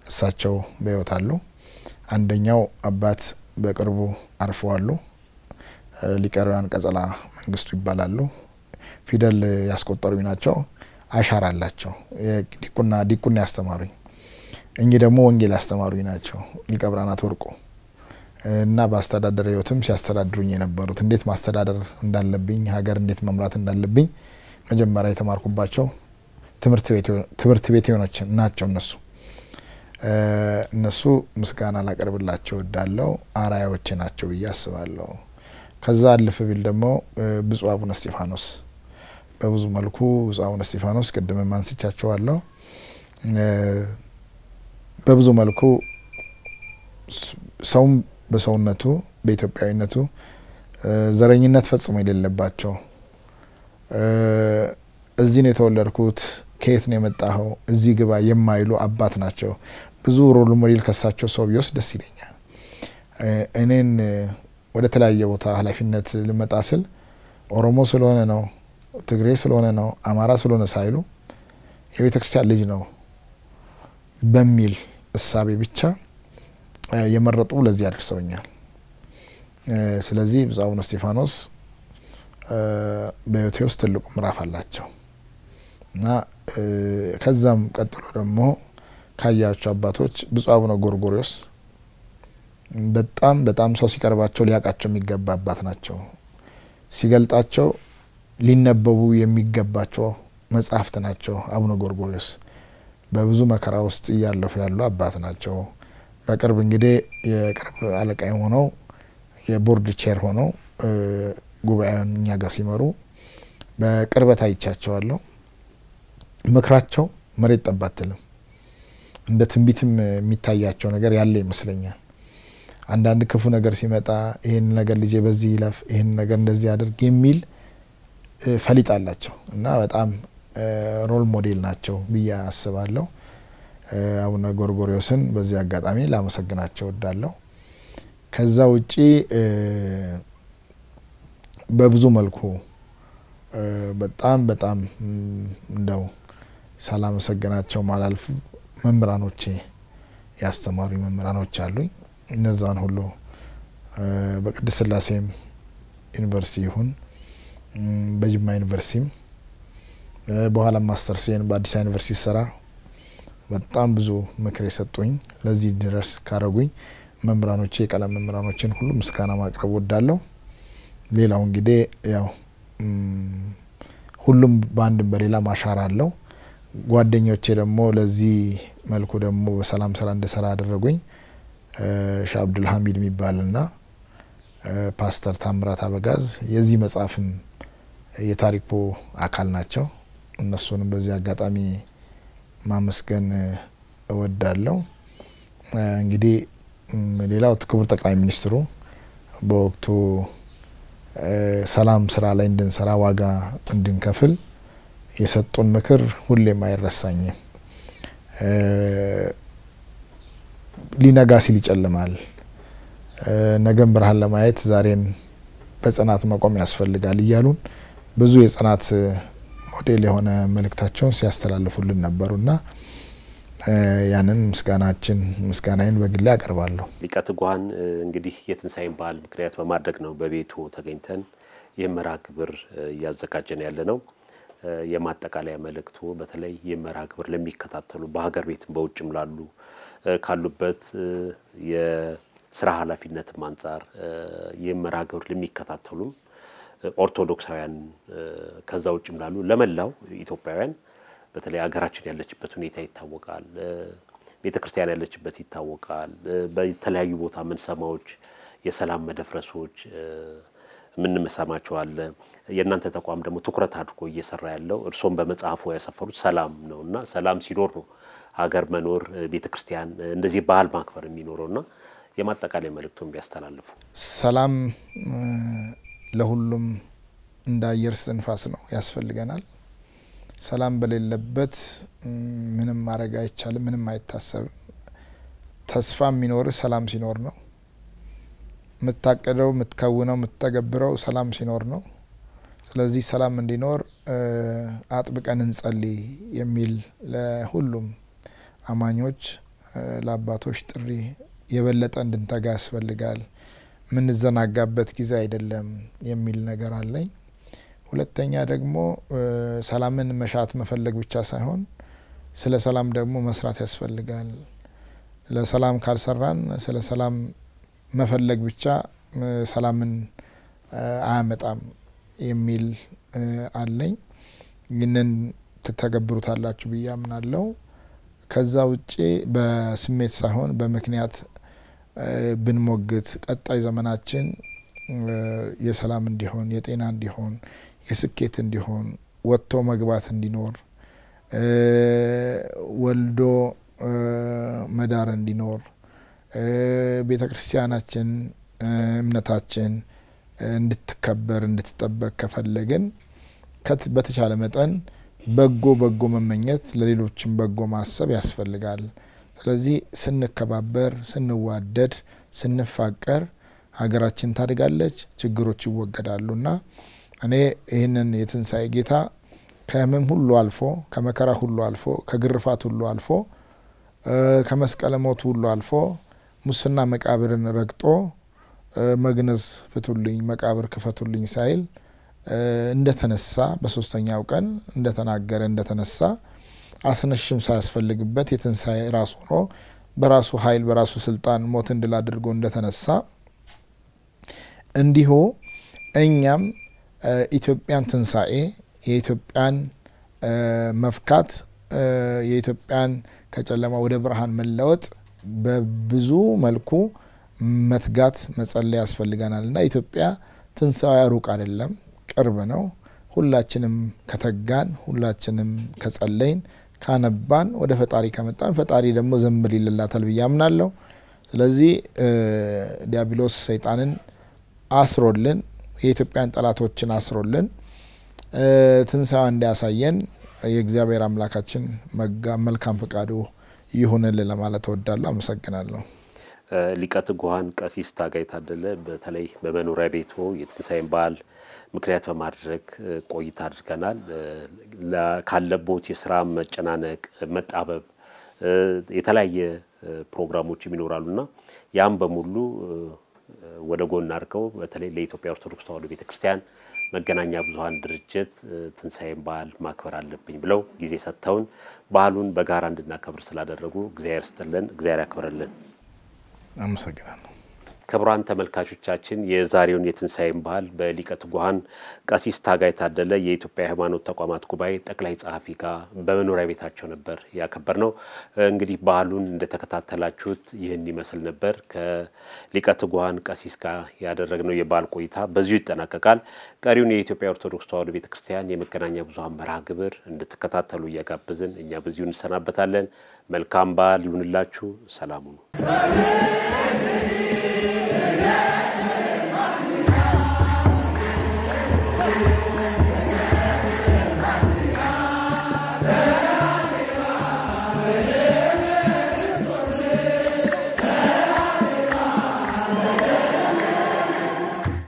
እሳቸው በህይወት አሉ። አንደኛው አባት በቅርቡ አርፈዋል። ሊቀ ርዕያን ቀጸላ መንግስቱ ይባላሉ። ፊደል ያስቆጠሩኝ ናቸው። አሻራ አላቸው። ዲቁና ያስተማሩኝ እንግዲህ ደግሞ ወንጌል ያስተማሩኝ ናቸው ሊቀ ብርሃናት ወርቁ እና በአስተዳደር ህይወትም ሲያስተዳድሩኝ የነበሩት እንዴት ማስተዳደር እንዳለብኝ ሀገር እንዴት መምራት እንዳለብኝ መጀመሪያ የተማርኩባቸው ትምህርት ቤት ሆኖች ናቸው እነሱ ምስጋና ላቀርብላቸው ወዳለው አራያዎቼ ናቸው ብዬ አስባለሁ። ከዛ አልፍ ቢል ደግሞ ብፁዕ አቡነ እስጢፋኖስ በብዙ መልኩ ብፁዕ አቡነ እስጢፋኖስ ቅድም ማንስቻቸዋለሁ። በብዙ መልኩ ሰውም በሰውነቱ በኢትዮጵያዊነቱ ዘረኝነት ፈጽሞ የሌለባቸው እዚህ ነው የተወለድኩት ከየት ነው የመጣኸው እዚህ ግባ የማይሉ አባት ናቸው። ብዙ ሮል ሞዴል ከሳቸው ሰው ቢወስድ ደስ ይለኛል። እኔን ወደ ተለያየ ቦታ ኃላፊነት ልመጣ ስል ኦሮሞ ስለሆነ ነው ትግሬ ስለሆነ ነው አማራ ስለሆነ ሳይሉ የቤተ ክርስቲያን ልጅ ነው በሚል እሳቤ ብቻ የመረጡ ለዚህ ያደርሰውኛል። ስለዚህ ብፁዕ አቡነ እስጢፋኖስ በህይወቴ ውስጥ ትልቁ ምዕራፍ አላቸው እና ከዛም ቀጥሎ ደግሞ ካያቸው አባቶች ብፁዕ አቡነ ጎርጎርዮስ በጣም ሰው ሲቀርባቸው ሊያቃቸው የሚገባ አባት ናቸው። ሲገልጣቸው ሊነበቡ የሚገባቸው መጽሐፍት ናቸው። አቡነ ጎርጎርዮስ በብዙ መከራ ውስጥ ያለፉ ያሉ አባት ናቸው። በቅርብ እንግዲህ የቅርብ አለቃ ሆነው የቦርድ ቼር ሆነው ጉባኤውን እኛ ጋር ሲመሩ በቅርበት አይቻቸዋለሁ። ምክራቸው መሬት ጠባትልም እንደ ትንቢትም የሚታያቸው ነገር ያለ ይመስለኛል። አንዳንድ ክፉ ነገር ሲመጣ ይሄን ነገር ልጄ በዚህ ይለፍ ይሄን ነገር እንደዚህ አድርግ የሚል ፈሊጥ አላቸው እና በጣም ሮል ሞዴል ናቸው ብዬ አስባለሁ። አቡነ ጎርጎርዮስን በዚህ አጋጣሚ ላመሰግናቸው ወዳለሁ። ከዛ ውጪ በብዙ መልኩ በጣም እንደው ሳላመሰግናቸው ማላልፍ መምህራኖቼ ያስተማሩ መምህራኖች አሉኝ። እነዛን ሁሉ በቅድስት ሥላሴም ዩኒቨርሲቲ ይሁን በጅማ ዩኒቨርሲቲም በኋላ ማስተርሴን በአዲስ ዩኒቨርሲቲ ሰራ በጣም ብዙ ምክር የሰጡኝ ለዚህ ድረስ ካረጉኝ መምህራኖቼ የቀለም መምህራኖችን ሁሉ ምስጋና ማቅረብ ወዳለሁ። ሌላው እንግዲህ ያው ሁሉም በአንድ በሌላ ማሻራ አለው። ጓደኞቼ ደግሞ ለዚህ መልኩ ደግሞ በሰላም ስራ እንደሰራ አደረጉኝ። ሻህ አብዱል ሐሚድ የሚባልና ፓስተር ታምራት አበጋዝ የዚህ መጽሐፍም የታሪኩ አካል ናቸው። እነሱንም በዚህ አጋጣሚ ማመስገን እወዳለሁ። እንግዲህ ሌላው ክቡር ጠቅላይ ሚኒስትሩ በወቅቱ ሰላም ስራ ላይ እንድንሰራ ዋጋ እንድንከፍል የሰጡን ምክር ሁሌም አይረሳኝም። ሊነጋ ሲል ይጨልማል፣ ነገም ብርሃን ለማየት ዛሬን በጽናት መቆም ያስፈልጋል እያሉን ብዙ የጽናት ሞዴል የሆነ መልእክታቸውን ሲያስተላልፉልን ነበሩና ያንን ምስጋናዬን በግሌ አቀርባለሁ። ሊቀ ትጉሃን እንግዲህ የትንሳኤን በዓል ምክንያት በማድረግ ነው በቤቱ ተገኝተን የመርሃ ግብር እያዘጋጀን ያለ ነው። የማጠቃለያ መልእክቱ በተለይ የመርሃ ግብር ለሚከታተሉ በሀገር ቤትም በውጭም ላሉ ካሉበት የስራ ኃላፊነትም አንፃር የመርሃ ግብር ለሚከታተሉ ኦርቶዶክሳውያን ከዛ ውጭም ላሉ ለመላው ኢትዮጵያውያን በተለይ ሀገራችን ያለችበት ሁኔታ ይታወቃል። ቤተክርስቲያን ያለችበት ይታወቃል። በተለያዩ ቦታ ምንሰማዎች የሰላም መደፍረሶች ምን መሰማቸው አለ። የእናንተ ተቋም ደግሞ ትኩረት አድርጎ እየሰራ ያለው እርሶም በመጽሐፉ ያሰፈሩት ሰላም ነውና ሰላም ሲኖር ነው ሀገር መኖር ቤተክርስቲያን እንደዚህ ባህል ማክበር የሚኖርና የማጠቃለያ መልእክቱን ቢያስተላልፉ። ሰላም ለሁሉም እንዳየር ንፋስ ነው ያስፈልገናል። ሰላም በሌለበት ምንም ማድረግ አይቻልም፣ ምንም አይታሰብም። ተስፋ የሚኖር ሰላም ሲኖር ነው። መታቀደው መትከውነው መተገብረው ሰላም ሲኖር ነው። ስለዚህ ሰላም እንዲኖር አጥብቀን እንጸልይ የሚል ለሁሉም አማኞች ለአባቶች ጥሪ የበለጠ እንድንተጋ ያስፈልጋል። ምን ዘናጋበት ጊዜ አይደለም የሚል ነገር አለኝ። ሁለተኛ ደግሞ ሰላምን መሻት መፈለግ ብቻ ሳይሆን ስለ ሰላም ደግሞ መስራት ያስፈልጋል። ለሰላም ካልሰራን ስለ ሰላም መፈለግ ብቻ ሰላምን አያመጣም የሚል አለኝ። ይህንን ተተገብሩታላችሁ ብዬ አምናለሁ። ከዛ ውጪ በስሜት ሳይሆን በምክንያት ብንሞግት ቀጣይ ዘመናችን የሰላም እንዲሆን የጤና እንዲሆን የስኬት እንዲሆን ወጥቶ መግባት እንዲኖር ወልዶ መዳር እንዲኖር ቤተክርስቲያናችን እምነታችን እንድትከበር እንድትጠበቅ ከፈለግን በተቻለ መጠን በጎ መመኘት ለሌሎችም በጎ ማሰብ ያስፈልጋል። ስለዚህ ስንከባበር ስንዋደድ ስንፋቀር ሀገራችን ታድጋለች፣ ችግሮች ይወገዳሉና እኔ ይህንን የትንሳኤ ጌታ ከህመም ሁሉ አልፎ ከመከራ ሁሉ አልፎ ከግርፋት ሁሉ አልፎ ከመስቀለ ሞት ሁሉ አልፎ ሙስና መቃብርን ረግጦ መግነዝ ፍቱልኝ መቃብር ክፈቱልኝ ሳይል እንደተነሳ በሶስተኛው ቀን እንደተናገረ እንደተነሳ አስነሽም ሳያስፈልግበት የትንሳኤ ራስ ሆኖ በራሱ ኃይል በራሱ ስልጣን ሞትን ድል አድርጎ እንደተነሳ እንዲሁ እኛም ኢትዮጵያን ትንሳኤ የኢትዮጵያን መፍካት የኢትዮጵያን ከጨለማ ወደ ብርሃን መለወጥ በብዙ መልኩ መትጋት መጸለይ ያስፈልጋልና ኢትዮጵያ ትንሳኤ ሩቅ አይደለም ቅርብ ነው። ሁላችንም ከተጋን ሁላችንም ከጸለይን ካነባን ወደ ፈጣሪ ከመጣን ፈጣሪ ደግሞ ዘምር ይልላታል ብዬ አምናለሁ። ስለዚህ ዲያብሎስ ሰይጣንን አስሮልን የኢትዮጵያን ጠላቶችን አስሮልን ትንሳኤ እንዲያሳየን የእግዚአብሔር አምላካችን መልካም ፈቃዱ ይሁንልን ለማለት እወዳለሁ። አመሰግናለሁ። ሊቀ ትጉሃን ቀሲስ ታጋይ ታደለ በተለይ በመኖሪያ ቤቱ የትንሳኤን በዓል ምክንያት በማድረግ ቆይታ አድርገናል። ካለቦት የሥራ መጨናነቅ መጣበብ የተለያየ ፕሮግራሞች ይኖራሉና ያም በሙሉ ወደ ጎን አድርገው በተለይ ለኢትዮጵያ ኦርቶዶክስ ተዋሕዶ ቤተክርስቲያን መገናኛ ብዙሃን ድርጅት ትንሳኤን በዓል ማክበር አለብኝ ብለው ጊዜ ሰጥተውን በዓሉን በጋራ እንድናከብር ስላደረጉ እግዚአብሔር ይስጥልን፣ እግዚአብሔር ያክብርልን። አመሰግናለሁ። ክቡራን ተመልካቾቻችን የዛሬውን የትንሳኤን በዓል በሊቀ ትጉሃን ቀሲስ ታጋይ ታደለ የኢትዮጵያ ሃይማኖት ተቋማት ጉባኤ ጠቅላይ ጸሐፊ ጋር በመኖሪያ ቤታቸው ነበር ያከበርነው። እንግዲህ በዓሉን እንደተከታተላችሁት ይህን ይመስል ነበር። ከሊቀ ትጉሃን ቀሲስ ጋር ያደረግነው የበዓል ቆይታ በዚሁ ይጠናቀቃል። ቀሪውን የኢትዮጵያ ኦርቶዶክስ ተዋሕዶ ቤተክርስቲያን የመገናኛ ብዙሃን መርሃ ግብር እንድትከታተሉ እያጋበዝን እኛ በዚሁ እንሰናበታለን። መልካም በዓል ይሁንላችሁ። ሰላም ሁኑ።